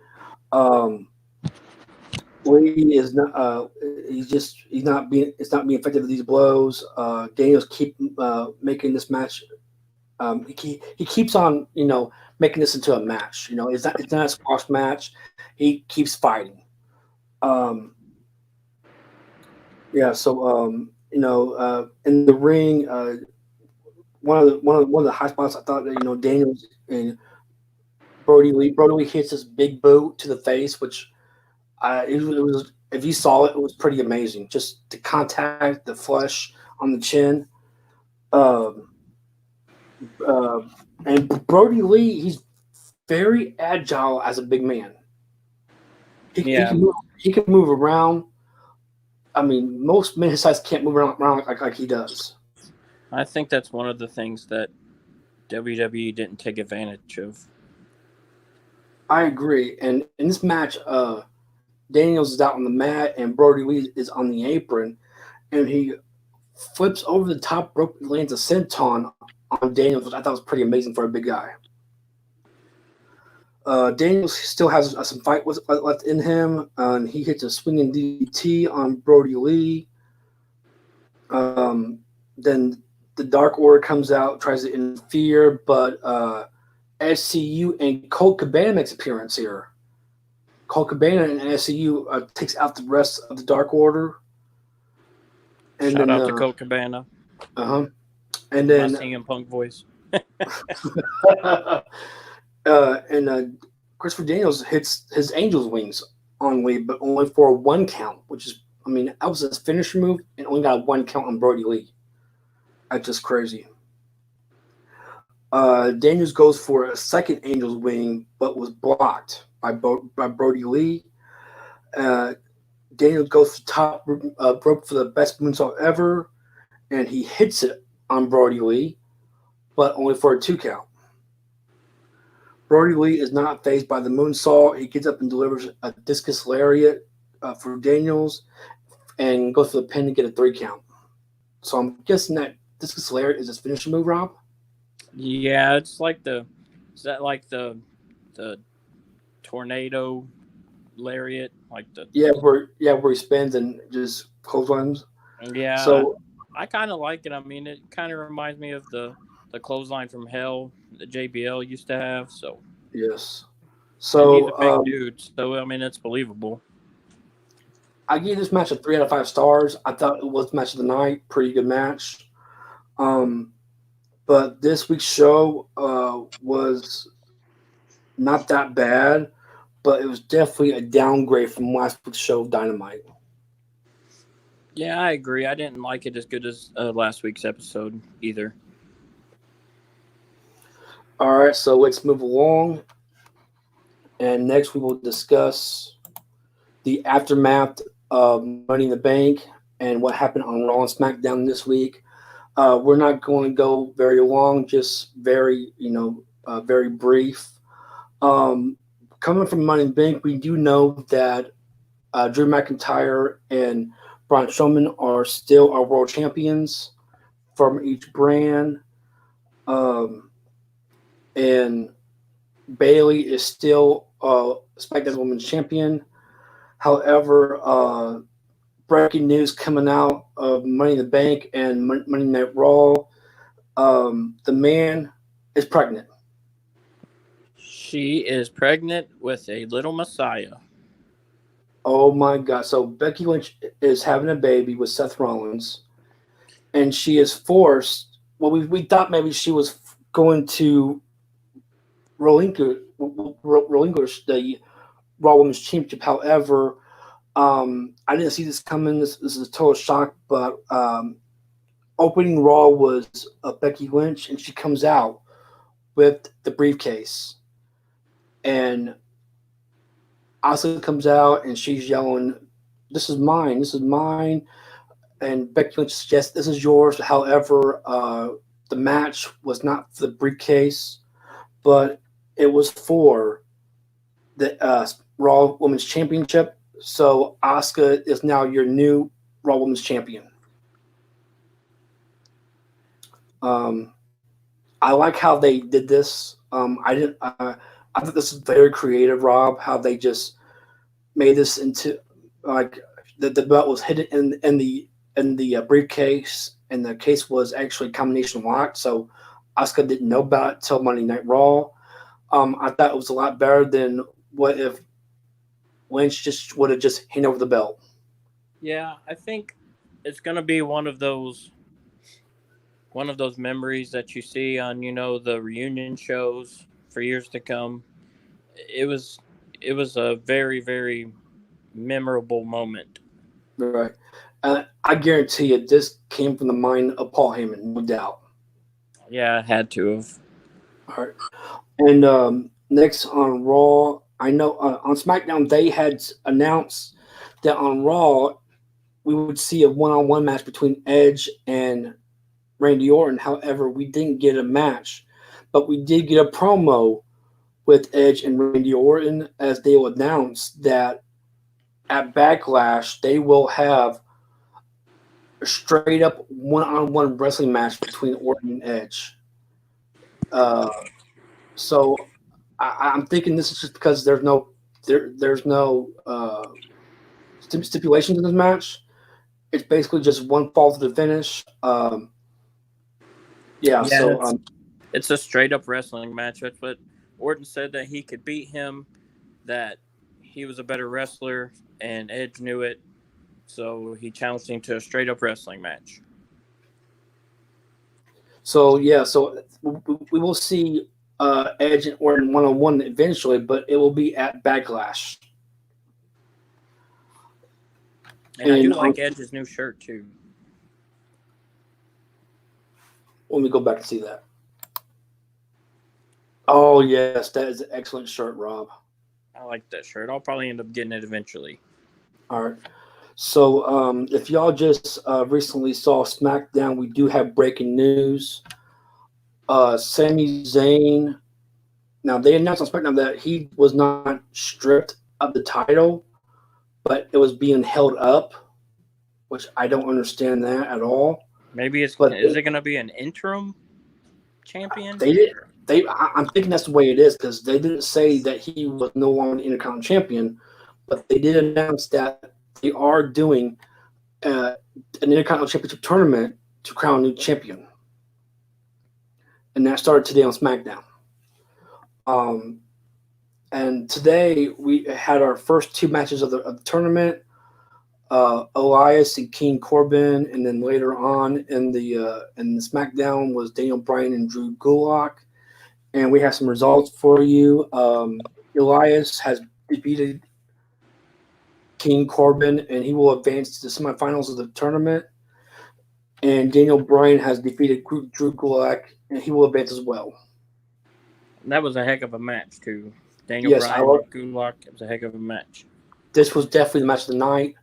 Lee is not. It's not being effective with these blows. Daniels keep making this match. He keeps on making this into a match. It's not a squash match. He keeps fighting. Yeah. So in the ring, one of the high spots I thought that Daniels and Brody Lee hits this big boot to the face, which it was, if you saw it, it was pretty amazing. Just the contact, the flesh on the chin. And Brody Lee, he's very agile as a big man. He can move around. I mean, most men his size can't move around like he does.
I think that's one of the things that WWE didn't take advantage of.
I agree. And in this match, Daniels is out on the mat and Brody Lee is on the apron, and he flips over the top rope and lands a senton on Daniels, which I thought was pretty amazing for a big guy. Daniels still has some fight left in him, and he hits a swinging DDT on Brody Lee. Then the Dark Order comes out, tries to interfere, but SCU and Colt Cabana makes appearance here. Colt Cabana and SCU takes out the rest of the Dark Order. And
Shout
then,
out to Colt Cabana.
And
My
then
CM Punk voice.
and Christopher Daniels hits his Angel's Wings on Lee, but only for a 1 count, which is, I mean, that was his finisher move and only got a 1 count on Brody Lee. That's just crazy. Daniels goes for a second Angel's Wing, but was blocked by Brody Lee. Daniels goes to top rope for the best moonsault ever, and he hits it on Brody Lee, but only for a 2 count. Brody Lee is not fazed by the moonsault. He gets up and delivers a discus lariat for Daniels and goes for the pin to get a 3 count. So I'm guessing that discus lariat is his finishing move, Rob?
Yeah, it's like the tornado lariat, like the
where he spins and just clotheslines.
Yeah.
So
I kind of like it. I mean, it kind of reminds me of the clothesline from Hell that JBL used to have. So
yes.
and
So
he's a big dude. So I mean, it's believable.
I gave this match a 3 out of 5 stars. I thought it was match of the night, pretty good match. But this week's show was not that bad, but it was definitely a downgrade from last week's show of Dynamite.
Yeah, I agree. I didn't like it as good as last week's episode either.
All right, so let's move along. And next we will discuss the aftermath of Money in the Bank and what happened on Raw and SmackDown this week. We're not going to go very long, just very brief. Coming from Money in the Bank, we do know that Drew McIntyre and Braun Strowman are still our world champions from each brand. And Bayley is still SmackDown Women's Champion. However, breaking news coming out of Money in the Bank and Monday Night Raw, the man is pregnant.
She is pregnant with a little Messiah.
Oh my God. So Becky Lynch is having a baby with Seth Rollins, and she is forced. Well, we thought maybe she was going to relinquish the Raw Women's Championship. However, I didn't see this coming. This is a total shock, but opening Raw was Becky Lynch, and she comes out with the briefcase. And Asuka comes out, and she's yelling, "This is mine, this is mine." And Becky Lynch suggests, "This is yours." However, the match was not for the briefcase, but it was for the Raw Women's Championship. So Asuka is now your new Raw Women's Champion. I like how they did this. I think this is very creative, Rob. How they just made this into like the belt was hidden in the briefcase, and the case was actually combination locked. So Asuka didn't know about it till Monday Night Raw. I thought it was a lot better than what if Lynch just would have just handed over the belt.
Yeah, I think it's gonna be one of those memories that you see on the reunion shows for years to come. It was a very, very memorable moment.
Right. I guarantee you this came from the mind of Paul Heyman, no doubt.
Yeah, it had to have.
All right. And next on Raw, I know on SmackDown they had announced that on Raw we would see a one-on-one match between Edge and Randy Orton. However, we didn't get a match, but we did get a promo with Edge and Randy Orton as they will announce that at Backlash they will have a straight up one-on-one wrestling match between Orton and Edge. So I'm thinking this is just because there's no stipulations in this match. It's basically just one fall to the finish. Yeah.
Yeah,
So
it's a straight up wrestling match. That's what Orton said, that he could beat him, that he was a better wrestler, and Edge knew it. So he challenged him to a straight up wrestling match.
So yeah, so we will see Edge and Orton 1-on-1 eventually, but it will be at Backlash.
And I do
And
like Edge's new shirt too.
let me go back and see that. Oh yes, that is an excellent shirt, Rob.
I like that shirt. I'll probably end up getting it eventually.
All right. So if y'all just recently saw SmackDown, we do have breaking news. Sami Zayn. Now they announced on SmackDown that he was not stripped of the title, but it was being held up, which I don't understand that at all.
Maybe is
But
it going to be an interim champion?
they did. I'm thinking that's the way it is because they didn't say that he was no longer the Intercontinental Champion, but they did announce that they are doing an Intercontinental Championship tournament to crown a new champion, and that started today on SmackDown. And today we had our first two matches of the tournament. Elias and King Corbin, and then later on in the SmackDown was Daniel Bryan and Drew Gulak. And we have some results for you. Elias has defeated King Corbin, and he will advance to the semifinals of the tournament. And Daniel Bryan has defeated Drew Gulak, and he will advance as well.
That was a heck of a match too. Daniel
Yes,
Bryan and Gulak. It was a heck of a match.
This was definitely the match of the night.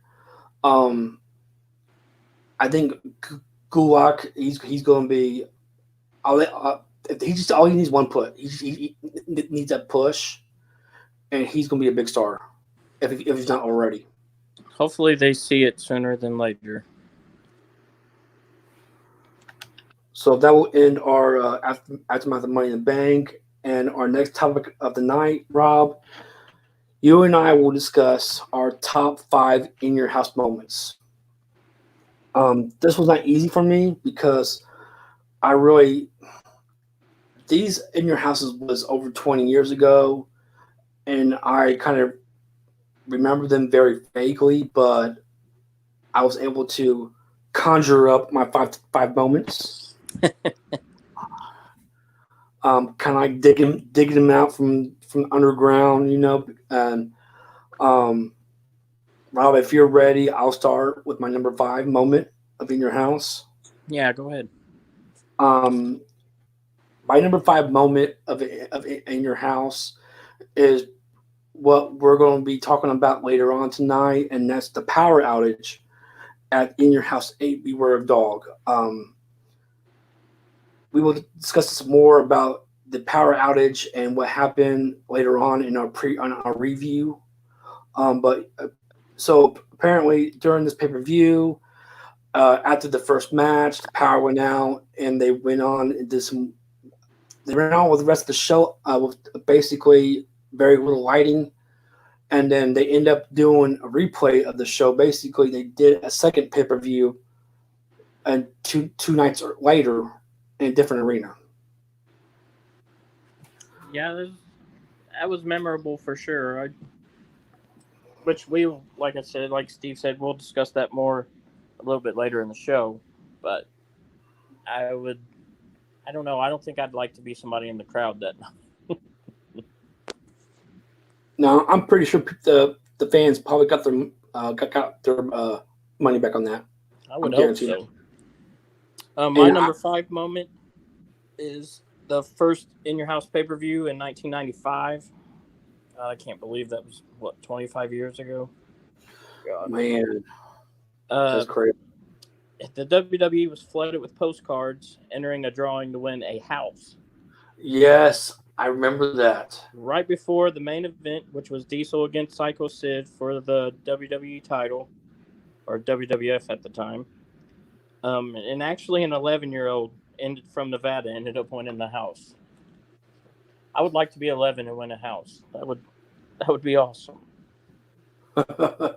I think Gulak, he's going to be. All he needs one push. He needs that push, and he's going to be a big star if he's not already.
Hopefully, they see it sooner than later.
So that will end our aftermath of Money in the Bank, and our next topic of the night, Rob. You and I will discuss our top 5 in your house moments. This was not easy for me because these in your houses was over 20 years ago, and I kind of remember them very vaguely, but I was able to conjure up my five moments. Kind of like digging them out from underground, and Rob, if you're ready, I'll start with my number 5 moment of in your house.
Yeah, go ahead.
My number 5 moment of in your house is what we're going to be talking about later on tonight, and that's the power outage at In Your House 8 Beware of Dog. We will discuss this more about the power outage and what happened later on in our review. So apparently during this pay-per-view, after the first match, the power went out, and they went on with the rest of the show with basically very little lighting. And then they end up doing a replay of the show. Basically, they did a second pay-per-view and two nights later in a different arena.
Yeah, that was memorable for sure. Which like I said, like Steve said, we'll discuss that more a little bit later in the show. But I don't know. I don't think I'd like to be somebody in the crowd that night.
No, I'm pretty sure the fans probably got their money back on that.
I would hope so. My number 5 moment is the first In Your House pay-per-view in 1995. I can't believe that was 25 years ago. God.
Man, that's crazy.
The WWE was flooded with postcards entering a drawing to win a house.
Yes, I remember that.
Right before the main event, which was Diesel against Psycho Sid for the WWE title, or WWF at the time. And actually an 11-year-old from Nevada ended up winning the house. I would like to be 11 and win a house. That would be awesome.
All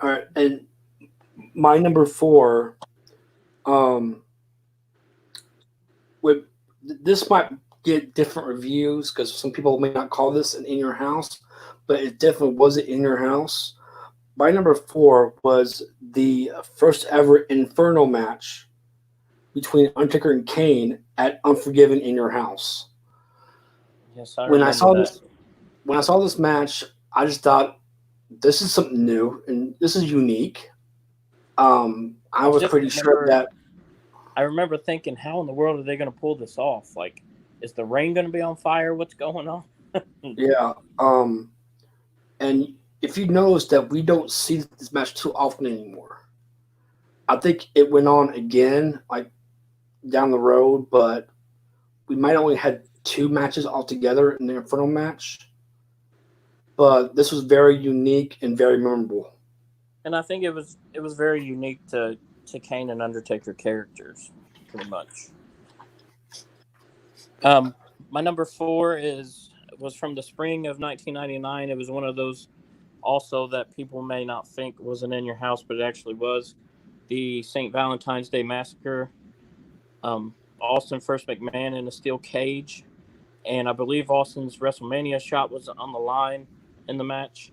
right, and my number 4, this might get different reviews because some people may not call this an in your house, but it definitely was an in your house. My number 4 was the first ever Inferno match between Undertaker and Kane at Unforgiven in your house.
Yes, I
When I
remember
saw
that.
this, when I saw this match, I just thought this is something new and this is unique. I was pretty sure that.
I remember thinking, how in the world are they going to pull this off? Like, is the ring going to be on fire? What's going on?
Yeah. And if you notice that we don't see this match too often anymore. I think it went on again, like down the road, but we might only had 2 matches altogether in the Inferno match. But this was very unique and very memorable.
And I think it was very unique to Kane and Undertaker characters, pretty much. My number 4 was from the spring of 1999. It was one of those also that people may not think was an in your house, but it actually was. The St. Valentine's Day Massacre. Austin first McMahon in a steel cage, and I believe Austin's WrestleMania shot was on the line in the match.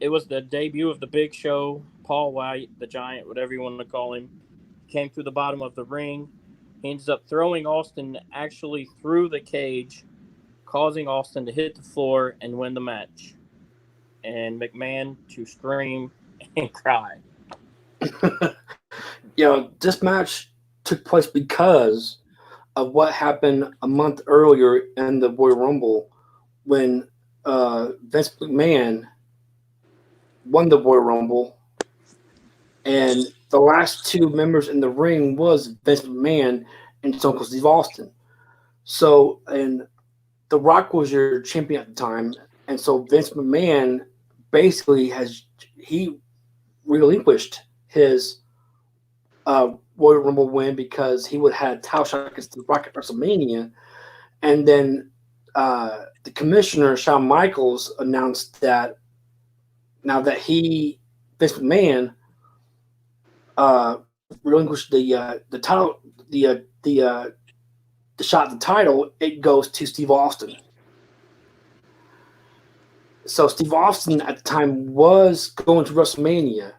It was the debut of the Big Show. Paul White, the Giant, whatever you want to call him, came through the bottom of the ring. He ends up throwing Austin actually through the cage, causing Austin to hit the floor and win the match. And McMahon to scream and cry.
This match took place because of what happened a month earlier in the Royal Rumble when Vince McMahon won the Royal Rumble, and the last 2 members in the ring was Vince McMahon and Stone Cold Steve Austin. So, and The Rock was your champion at the time, and so Vince McMahon basically he relinquished his Royal Rumble win because he would have had a title shot against The Rock at WrestleMania, and then the commissioner Shawn Michaels announced that now that Vince McMahon relinquished the title, the shot at the title, it goes to Steve Austin. So Steve Austin at the time was going to WrestleMania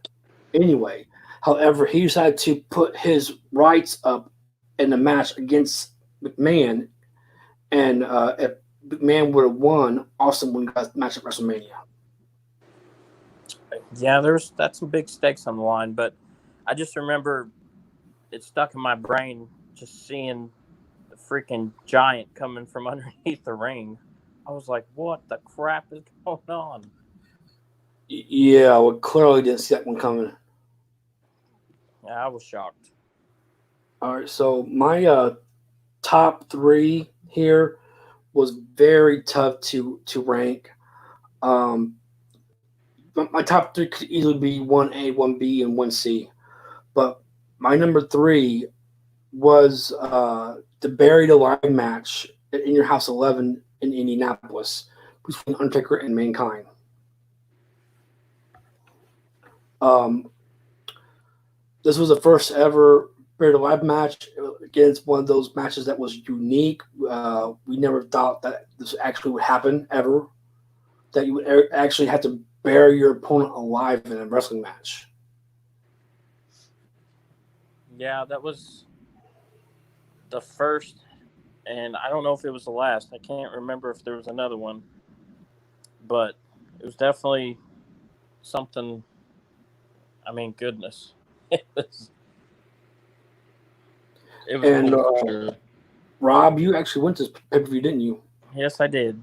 anyway. However, he decided to put his rights up in the match against McMahon, and if McMahon would have won, Austin would have got the match at WrestleMania.
Yeah, that's some big stakes on the line, but I just remember it stuck in my brain just seeing the freaking Giant coming from underneath the ring. I was like, what the crap is going on?
Yeah, well, clearly didn't see that one coming.
Yeah, I was shocked.
All right, so my top 3 here was very tough to rank. My top 3 could easily be 1A, 1B, and 1C. But my number 3 was the Buried Alive match in Your House 11 in Indianapolis between Undertaker and Mankind. This was the first ever Buried Alive match. Again, it's one of those matches that was unique. We never thought that this actually would happen ever. That you would actually have to bury your opponent alive in a wrestling match.
Yeah, that was the first, and I don't know if it was the last. I can't remember if there was another one, but it was definitely something. I mean, goodness. It was
And
cool for sure.
Rob, you actually went to this pay-per-view, didn't you?
Yes, I did.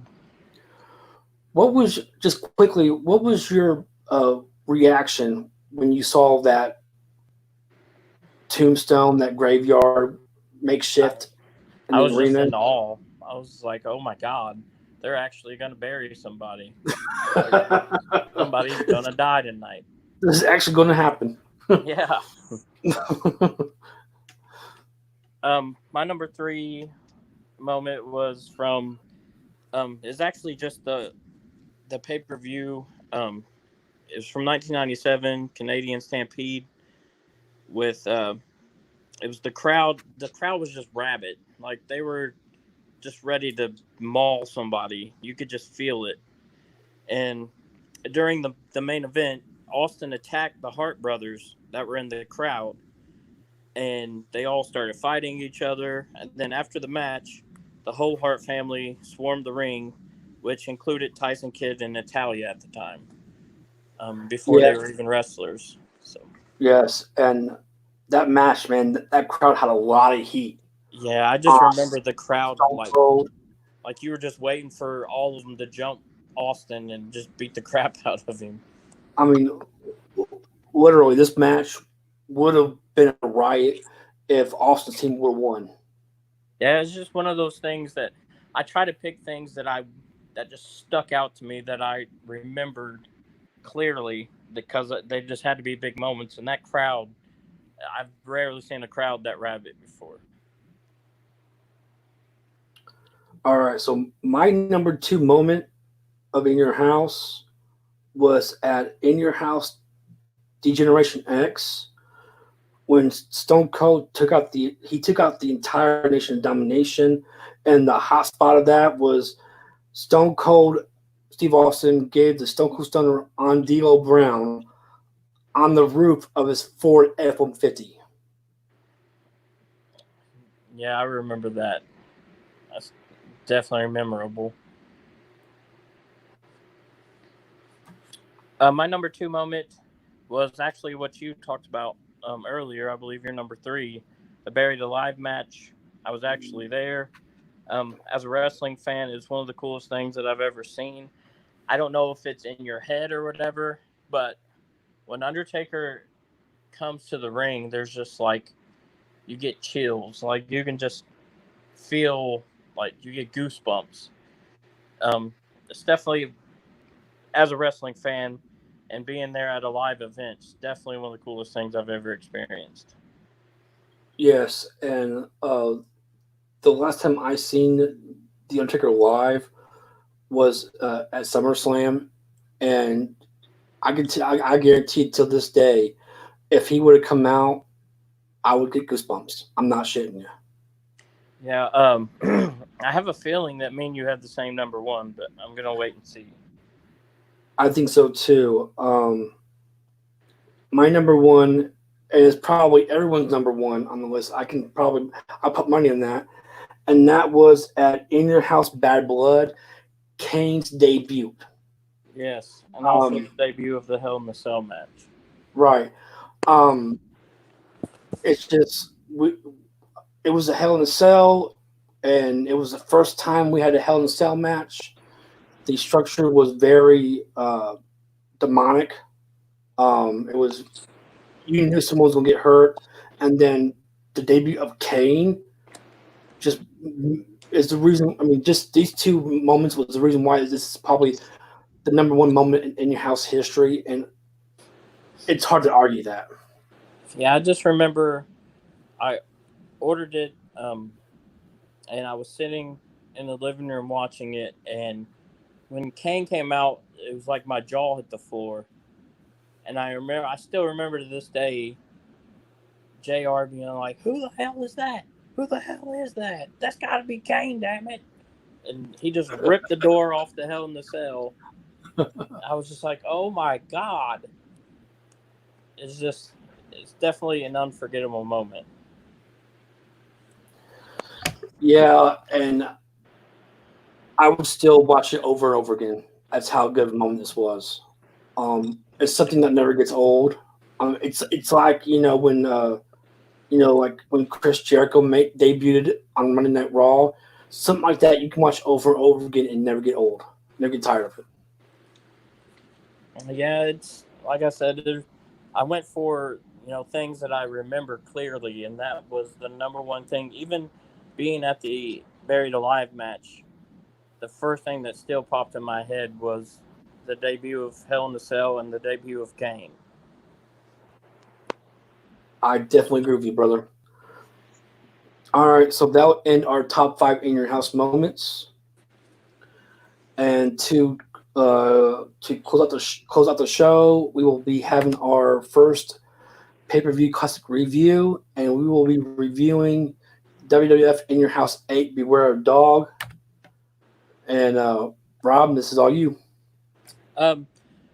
What was your reaction when you saw that tombstone, that graveyard makeshift in
I
the
was
arena?
just in awe. I was like, oh my God, they're actually going to bury somebody. Somebody's going to die tonight.
This is actually going to happen.
Yeah. My number 3 moment was from is actually just the pay-per-view. It was from 1997 Canadian Stampede with it was the crowd was just rabid. Like they were just ready to maul somebody. You could just feel it. And during the main event, Austin attacked the Hart brothers that were in the crowd, and they all started fighting each other. And then after the match, the whole Hart family swarmed the ring, which included Tyson Kidd and Natalia at the time, before they
Yeah.
were even wrestlers. So
Yes, and that match, man, that crowd had a lot of heat.
yeah, I just remember the crowd
Stone Cold.
like you were just waiting for all of them to jump Austin and just beat the crap out of him.
I mean, literally, this match would have been a riot if Austin's team would have won.
Yeah, it's just one of those things that I try to pick things that just stuck out to me that I remembered clearly because they just had to be big moments. And that crowd, I've rarely seen a crowd that rabid before.
All right, so my number 2 moment of In Your House was at In Your House D-Generation X when Stone Cold took out the entire Nation of Domination, and the hot spot of that was Stone Cold Steve Austin gave the Stone Cold Stunner on D'Lo Brown on the roof of his Ford F-150.
Yeah, I remember that. That's definitely memorable. My number 2 moment was actually what you talked about earlier. I believe your number 3, the Buried Alive match. I was actually there. As a wrestling fan, it's one of the coolest things that I've ever seen. I don't know if it's in your head or whatever, but when Undertaker comes to the ring, there's just like, you get chills. Like you can just feel like you get goosebumps. It's definitely, as a wrestling fan and being there at a live event, definitely one of the coolest things I've ever experienced.
Yes, and the last time I seen the Undertaker live was at SummerSlam, and I guarantee till this day, if he would have come out, I would get goosebumps. I'm not shitting you.
Yeah, I have a feeling that me and you have the same number 1, but I'm gonna wait and see.
I think so too. My number 1 is probably everyone's number 1 on the list. I'll put money on that, and that was at In Your House Bad Blood, Kane's debut.
Yes, and also the debut of the Hell in the Cell match.
Right. It's just it was a Hell in a Cell, and it was the first time we had a Hell in a Cell match. The structure was very demonic. It was, you knew someone was gonna get hurt, and then the debut of Kane just is the reason. I mean, just these 2 moments was the reason why this is probably the number 1 moment in your house history, and it's hard to argue that.
Yeah, I just remember I ordered it, and I was sitting in the living room watching it, and when Kane came out, it was like my jaw hit the floor. And I still remember to this day, JR being like, "Who the hell is that? Who the hell is that? That's got to be Kane, damn it!" And he just ripped the door off the Hell in the Cell. I was just like, "Oh my god!" It's definitely an unforgettable moment.
Yeah, and I would still watch it over and over again. That's how good of a moment this was. It's something that never gets old. It's like when like when Chris Jericho debuted on Monday Night Raw, something like that. You can watch over and over again and never get old, never get tired of it.
Yeah, it's like I said. I went for things that I remember clearly, and that was the number 1 thing. Even being at the Buried Alive match, the first thing that still popped in my head was the debut of Hell in the Cell and the debut of Kane.
I definitely agree with you, brother. All right, so that'll end our top 5 in your house moments. And to close out the show, we will be having our first pay-per-view classic review, and we will be reviewing WWF In Your House 8, Beware of Dog. And Rob, this is all you.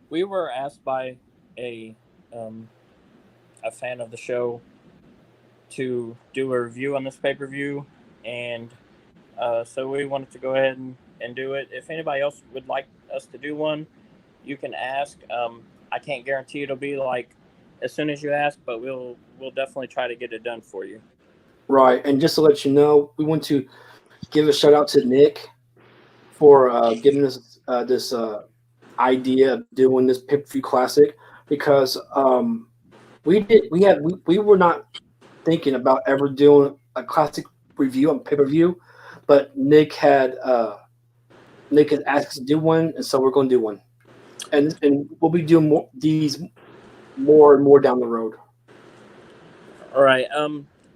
We were asked by a fan of the show to do a review on this pay-per-view, and so we wanted to go ahead and do it. If anybody else would like us to do one, you can ask. I can't guarantee it'll be like as soon as you ask, but we'll definitely try to get it done for you.
Right, and just to let you know, we want to give a shout out to Nick for giving us this idea of doing this pay-per-view classic, because we were not thinking about ever doing a classic review on pay-per-view, but Nick had asked us to do one, and so we're going to do one, and we'll be doing these more and more down the road.
All right.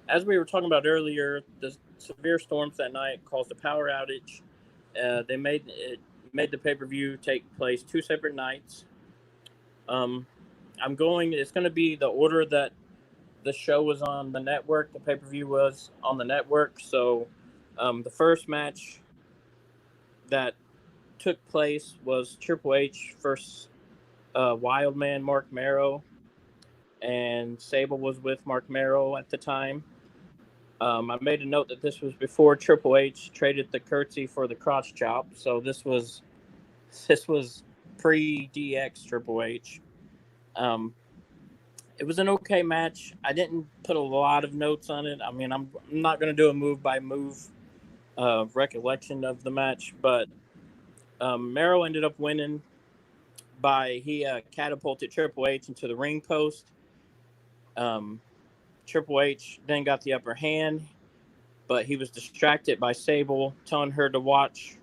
As we were talking about earlier, the severe storms that night caused a power outage. They made the pay-per-view take place 2 separate nights. It's going to be the order that the show was on the network. The pay-per-view was on the network. So the first match that took place was Triple H versus Wildman Mark Marrow, and Sable was with Mark Marrow at the time. I made a note that this was before Triple H traded the curtsy for the crotch chop, so this was pre-DX Triple H. It was an okay match. I didn't put a lot of notes on it. I mean, I'm not going to do a move-by-move recollection of the match, but Marrow ended up winning by he catapulted Triple H into the ring post. Triple H then got the upper hand, but he was distracted by Sable, telling her to watch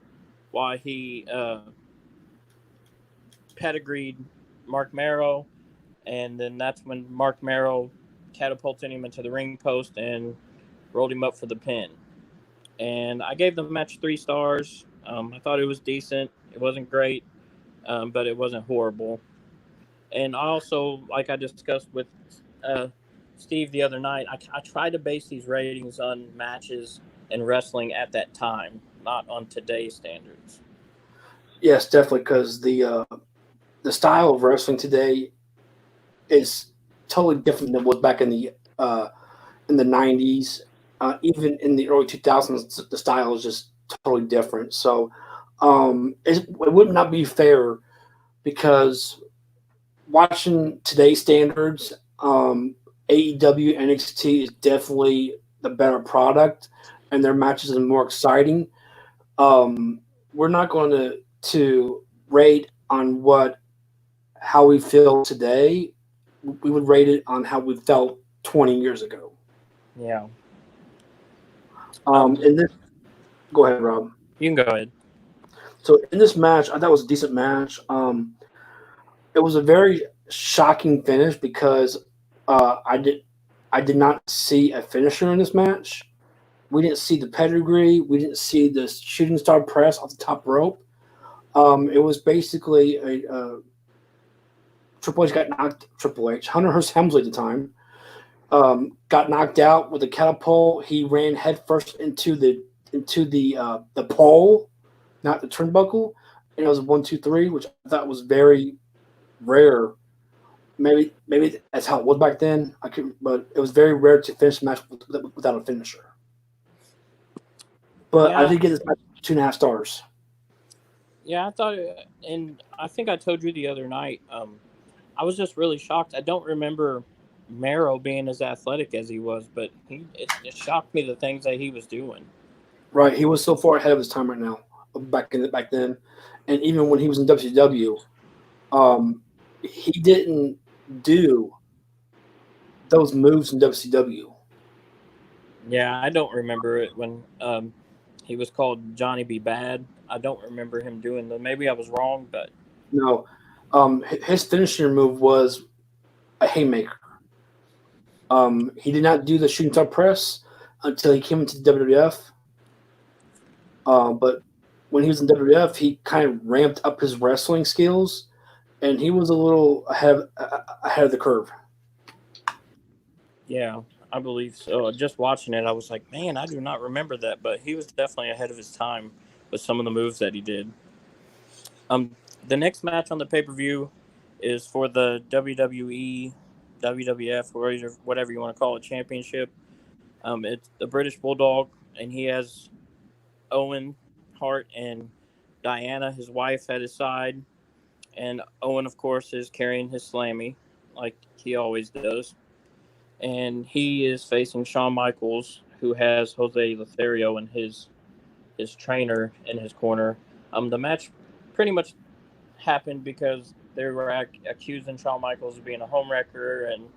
while he pedigreed Mark Marrow, and then that's when Mark Marrow catapulted him into the ring post and rolled him up for the pin. And I gave the match 3 stars. I thought it was decent. It wasn't great, but it wasn't horrible. And also, like I discussed with Steve the other night, I try to base these ratings on matches and wrestling at that time, not on today's standards.
Yes, definitely, because the style of wrestling today is totally different than it was back in the 90s. Even in the early 2000s, the style is just totally different. So it would not be fair, because watching today's standards, AEW NXT is definitely the better product, and their matches are more exciting. We're not going to rate on how we feel today. We would rate it on how we felt 20 years ago.
Yeah.
And this, go ahead, Rob.
You can go ahead.
So in this match, I thought it was a decent match. It was a very shocking finish, because I did not see a finisher in this match. We didn't see the pedigree. We didn't see the shooting star press off the top rope. It was basically a Triple H got knocked. Hunter Hearst Helmsley at the time got knocked out with a catapult. He ran headfirst into the pole, not the turnbuckle, and it was 1, 2, 3, which I thought was very rare. Maybe that's how it was back then. But it was very rare to finish a match without a finisher. But yeah. I did give this match 2.5 stars.
Yeah, I thought, and I think I told you the other night, I was just really shocked. I don't remember Marrow being as athletic as he was, but it shocked me the things that he was doing.
Right, he was so far ahead of his time right now, back then, and even when he was in WCW, he didn't do those moves in WCW.
Yeah, I don't remember it when he was called Johnny B. Bad. I don't remember him doing them. Maybe I was wrong, but
no. His finishing move was a haymaker. He did not do the shooting star press until he came into the WWF. But when he was in WWF, he kind of ramped up his wrestling skills, and he was a little ahead of the curve.
Yeah, I believe so. Just watching it, I was like, man, I do not remember that, but he was definitely ahead of his time with some of the moves that he did. The next match on the pay per view is for the WWE, WWF, or whatever you want to call it, championship. It's the British Bulldog, and he has Owen Hart and Diana, his wife, at his side. And Owen, of course, is carrying his slammy, like he always does. And he is facing Shawn Michaels, who has Jose Lothario and his trainer in his corner. The match pretty much happened because they were accusing Shawn Michaels of being a homewrecker and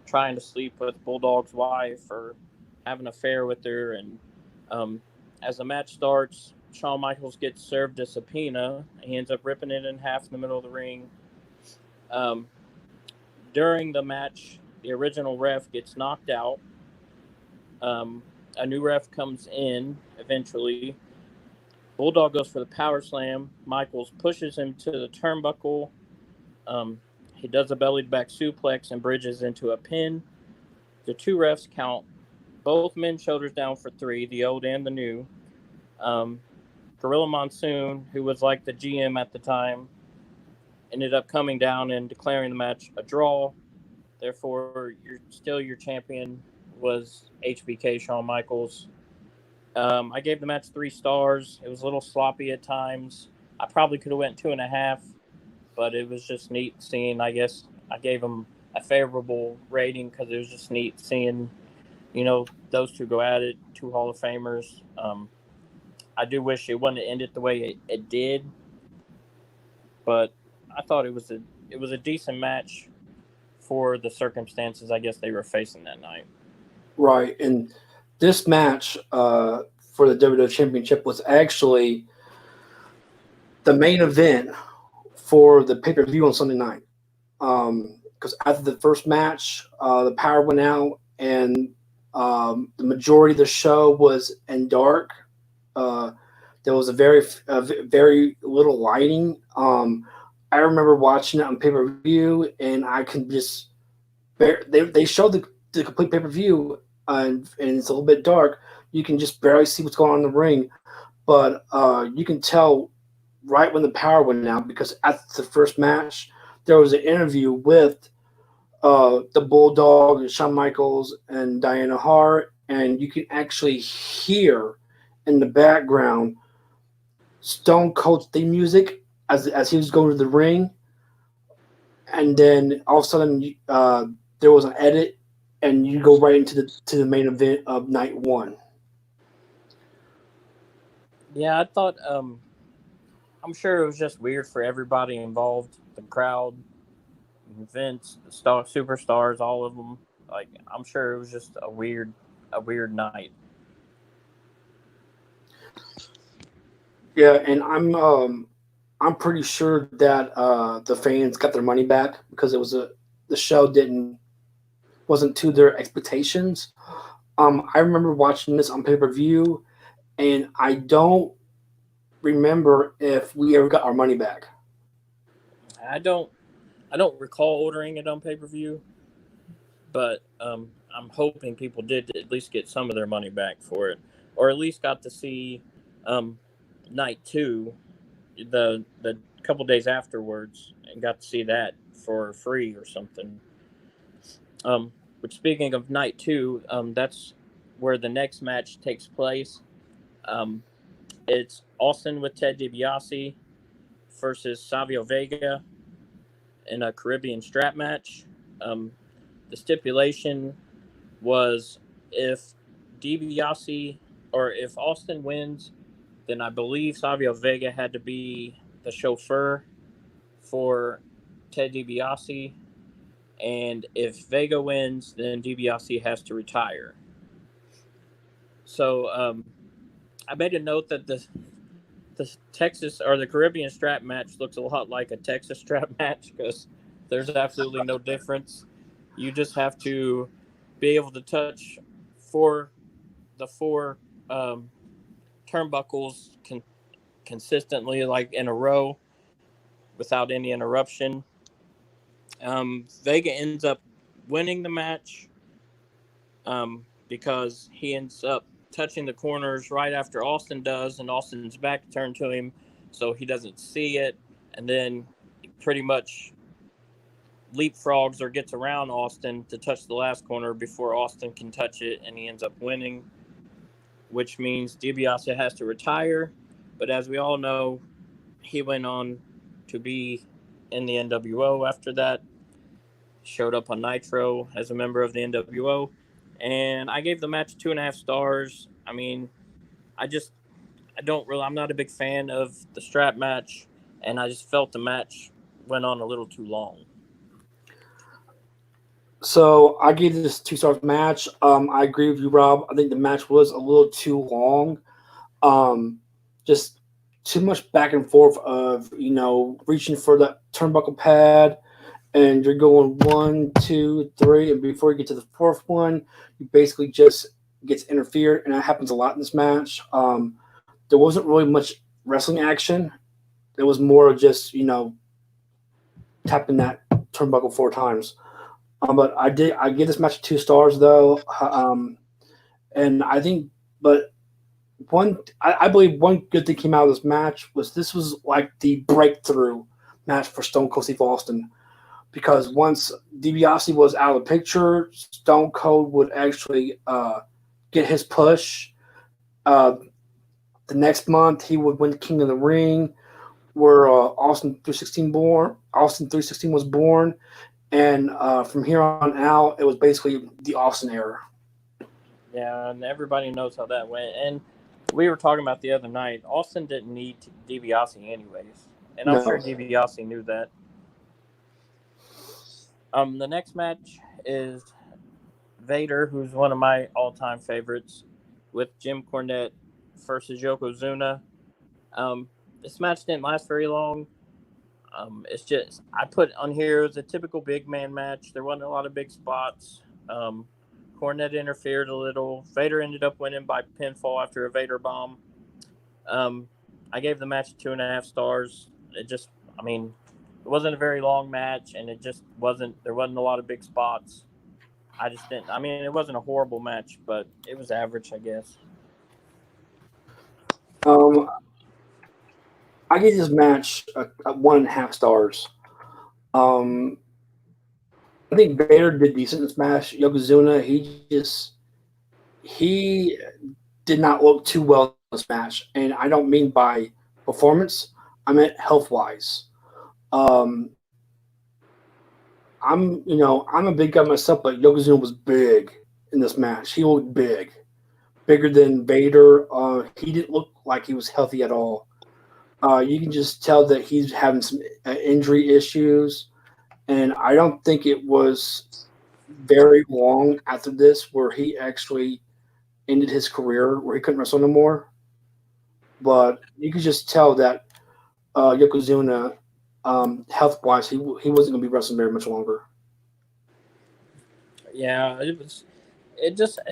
trying to sleep with Bulldog's wife or having an affair with her. And as the match starts, Shawn Michaels gets served a subpoena. He ends up ripping it in half in the middle of the ring. Um, During the match, the original ref gets knocked out. A new ref comes in eventually. Bulldog goes for the power slam. Michaels pushes him to the turnbuckle. Um, he does a belly back suplex and bridges into a pin. The two refs count both men's shoulders down for 3, the old and the new. Gorilla Monsoon, who was like the GM at the time, ended up coming down and declaring the match a draw. Therefore, your champion was HBK Shawn Michaels. I gave the match 3 stars. It was a little sloppy at times. I probably could have went 2.5, but it was just neat seeing. I guess I gave them a favorable rating because it was just neat seeing, those two go at it. 2 Hall of Famers. I do wish it wouldn't have ended the way it did, but I thought it was a decent match for the circumstances I guess they were facing that night.
Right, and this match for the WWE Championship was actually the main event for the pay per view on Sunday night. Because after the first match, the power went out, and the majority of the show was in dark. There was a very little lighting. I remember watching it on pay per view, and I can just they showed the complete pay per view, and it's a little bit dark. You can just barely see what's going on in the ring, but you can tell right when the power went out because at the first match there was an interview with the Bulldog, Shawn Michaels, and Diana Hart, and you can actually hear in the background Stone Cold's theme music as he was going to the ring, and then all of a sudden there was an edit, and you go right into the main event of night 1.
Yeah, I thought I'm sure it was just weird for everybody involved, the crowd, Vince, the superstars, all of them. Like I'm sure it was just a weird night.
Yeah, and I'm pretty sure that the fans got their money back because the show wasn't to their expectations. I remember watching this on pay per view, and I don't remember if we ever got our money back.
I don't recall ordering it on pay per view, but I'm hoping people did at least get some of their money back for it, or at least got to see night 2, the couple days afterwards, and got to see that for free or something. Which speaking of night 2, that's where the next match takes place. It's Austin with Ted DiBiase versus Savio Vega in a Caribbean strap match. The stipulation was if DiBiase or if Austin wins, then I believe Savio Vega had to be the chauffeur for Ted DiBiase, and if Vega wins, then DiBiase has to retire. So I made a note that the Texas or the Caribbean strap match looks a lot like a Texas strap match because there's absolutely no difference. You just have to be able to touch the four turnbuckles consistently, like in a row, without any interruption. Vega ends up winning the match. because he ends up touching the corners right after Austin does, and Austin's back turned to him, so he doesn't see it, and then pretty much leapfrogs or gets around Austin to touch the last corner before Austin can touch it, and he ends up winning, which means DiBiase has to retire. But as we all know, he went on to be in the NWO after that, showed up on Nitro as a member of the NWO, and I gave the match 2.5 stars. I mean, I'm not a big fan of the strap match, and I just felt the match went on a little too long.
So I gave this 2 stars match. I agree with you, Rob. I think the match was a little too long. Just too much back and forth of reaching for the turnbuckle pad, and you're going 1, 2, 3, and before you get to the fourth one, you basically just gets interfered, and that happens a lot in this match. There wasn't really much wrestling action. It was more of just tapping that turnbuckle 4 times. But I give this match 2 stars though, and I think, but I believe one good thing came out of this match was this was like the breakthrough match for Stone Cold Steve Austin, because once DiBiase was out of the picture, Stone Cold would actually get his push. The next month he would win King of the Ring, where Austin 316 was born. And from here on out, it was basically the Austin era.
Yeah, and everybody knows how that went. And we were talking about the other night, Austin didn't need DiBiase anyways. And I'm sure DiBiase knew that. The next match is Vader, who's one of my all-time favorites, with Jim Cornette versus Yokozuna. This match didn't last very long. It's just, I put on here, it was a typical big man match. There wasn't a lot of big spots. Cornette interfered a little. Vader ended up winning by pinfall after a Vader bomb. I gave the match 2.5 stars. It wasn't a very long match, and there wasn't a lot of big spots. It wasn't a horrible match, but it was average, I guess.
I gave this match a 1.5 stars. I think Vader did decent in this match. Yokozuna, he did not look too well in this match, and I don't mean by performance. I meant health wise. I'm a big guy myself, but Yokozuna was big in this match. He looked bigger than Vader. He didn't look like he was healthy at all. You can just tell that he's having some injury issues, and I don't think it was very long after this where he actually ended his career, where he couldn't wrestle no more. But you could just tell that Yokozuna, health-wise, he wasn't going to be wrestling very much longer.
Yeah, it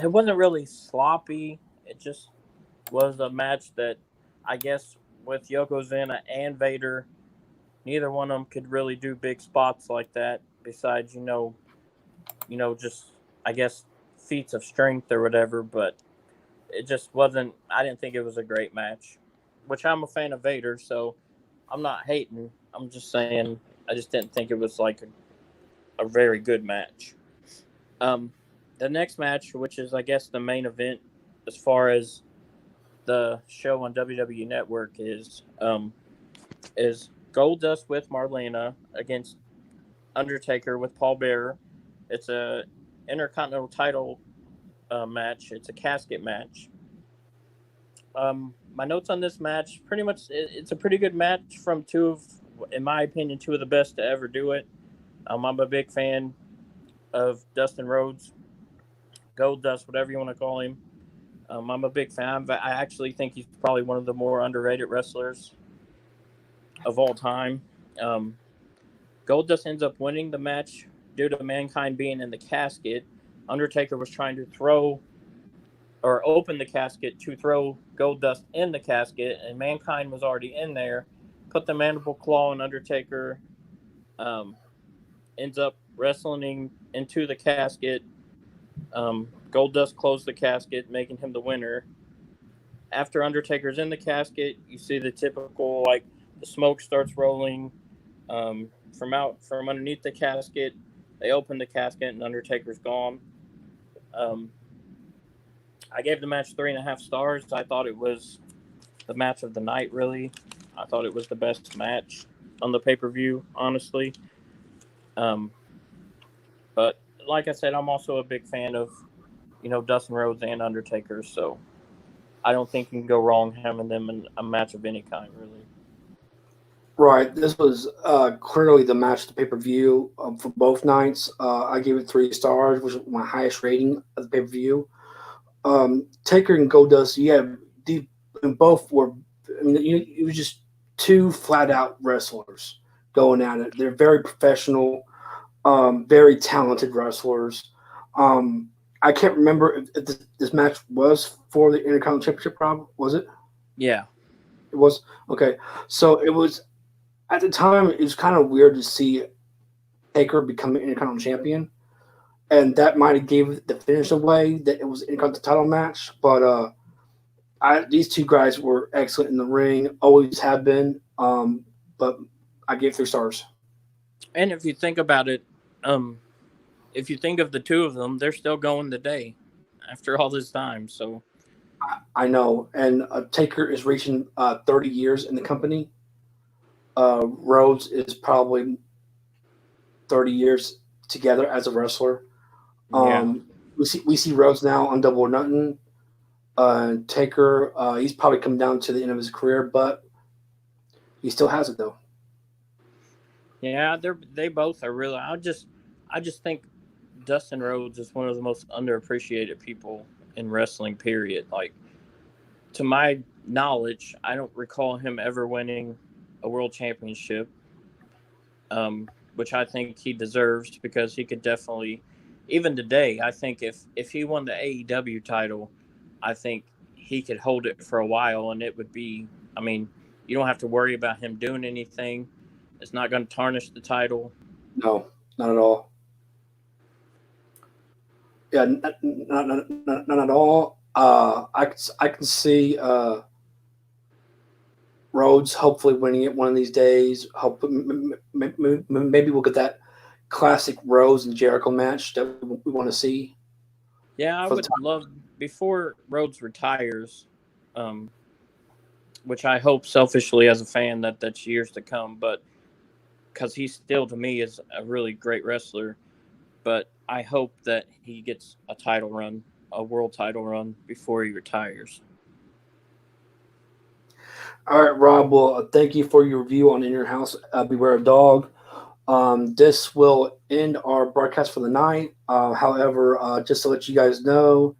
wasn't really sloppy. It just was a match that, I guess, with Yokozuna and Vader, neither one of them could really do big spots like that. Besides, just, I guess, feats of strength or whatever. But it just wasn't. I didn't think it was a great match, which I'm a fan of Vader, so I'm not hating. I'm just saying I just didn't think it was like a very good match. The next match, which is, I guess, the main event as far as the show on WWE Network, is Goldust with Marlena against Undertaker with Paul Bearer. It's a Intercontinental title match. It's a casket match. My notes on this match, pretty much, it's a pretty good match from in my opinion, two of the best to ever do it. I'm a big fan of Dustin Rhodes, Goldust, whatever you want to call him. I'm a big fan. I actually think he's probably one of the more underrated wrestlers of all time. Goldust ends up winning the match due to Mankind being in the casket. Undertaker was trying to open the casket to throw Goldust in the casket, and Mankind was already in there. Put the mandible claw on Undertaker. Ends up wrestling into the casket. Goldust closed the casket, making him the winner. After Undertaker's in the casket, you see the typical, like, the smoke starts rolling from underneath the casket. They open the casket and Undertaker's gone. Um, I gave the match 3.5 stars. I thought it was the match of the night, really. I thought it was the best match on the pay-per-view, honestly. But like I said, I'm also a big fan of, Dustin Rhodes and Undertaker, so I don't think you can go wrong having them in a match of any kind, really.
Right. This was clearly the match of the pay-per-view for both nights. I gave it 3 stars, which was my highest rating of the pay-per-view. Taker and Goldust, and both were. I mean, it was just 2 flat-out wrestlers going at it. They're very professional, very talented wrestlers. I can't remember if this match was for the Intercontinental Championship. Rob, was it?
Yeah.
It was. Okay, so it was. At the time, it was kind of weird to see Taker become an Intercontinental Champion, and that might have gave the finish away that it was an Intercontinental title match. But these 2 guys were excellent in the ring, always have been. But I gave 3 stars.
And if you think about it, if you think of the 2 of them, they're still going today after all this time. So
I know, and Taker is reaching 30 years in the company. Rhodes is probably 30 years together as a wrestler. We see Rhodes now on Double or Nothing. Taker, he's probably come down to the end of his career, but he still has it though.
Yeah, they both are really. I just think Dustin Rhodes is one of the most underappreciated people in wrestling. Period. Like, to my knowledge, I don't recall him ever winning a world championship, which I think he deserves, because he could definitely, even today, I think if he won the AEW title, I think he could hold it for a while, and it would be, I mean, you don't have to worry about him doing anything. It's not going to tarnish the title.
No, not at all. Yeah, not at all. I can see Rhodes hopefully winning it one of these days. Maybe we'll get that classic Rhodes and Jericho match that we want to see.
Yeah, I would love, before Rhodes retires, which I hope selfishly as a fan that's years to come, but because he still, to me, is a really great wrestler. But I hope that he gets a title run, a world title run, before he retires.
All right, Rob. Well, thank you for your review on In Your House, Beware of Dog. This will end our broadcast for the night. However, just to let you guys know,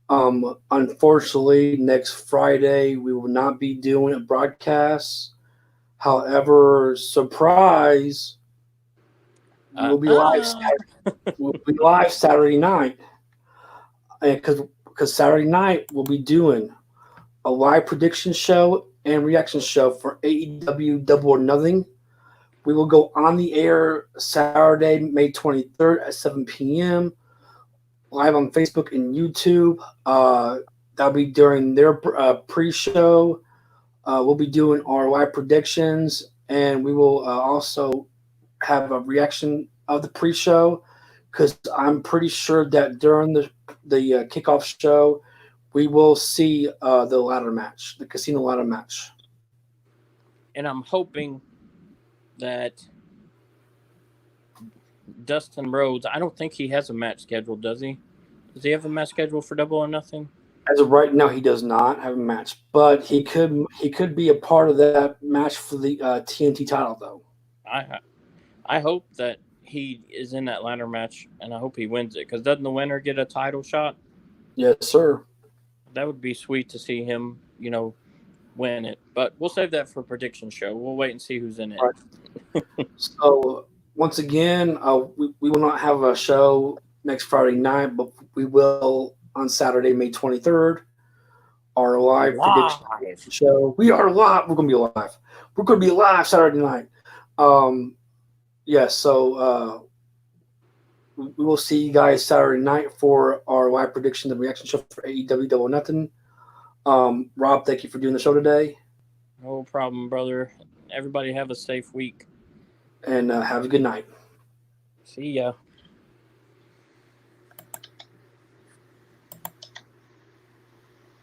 unfortunately, next Friday we will not be doing a broadcast. However, surprise, we'll be live. We'll be live Saturday night, because Saturday night we'll be doing a live prediction show and reaction show for AEW Double or Nothing. We will go on the air Saturday, May 23rd at 7 p.m. live on Facebook and YouTube. That'll be during their pre-show. We'll be doing our live predictions, and we will also have a reaction of the pre-show, because I'm pretty sure that during the kickoff show, we will see the ladder match, the casino ladder match.
And I'm hoping that Dustin Rhodes, I don't think he has a match scheduled, does he? Does he have a match scheduled for Double or Nothing?
As of right now, he does not have a match, but he could be a part of that match for the TNT title, though.
I hope that he is in that ladder match, and I hope he wins it, because doesn't the winner get a title shot?
Yes, sir.
That would be sweet to see him, win it. But we'll save that for a prediction show. We'll wait and see who's in it.
Right. So once again, we will not have a show next Friday night, but we will on Saturday, May 23rd, our live prediction show. We are live. We're going to be live. We're going to be live Saturday night. Yes. So we will see you guys Saturday night for our live prediction, the reaction show for AEW Double or Nothing. Rob, thank you for doing the show today.
No problem, brother. Everybody have a safe week.
And have a good night.
See ya.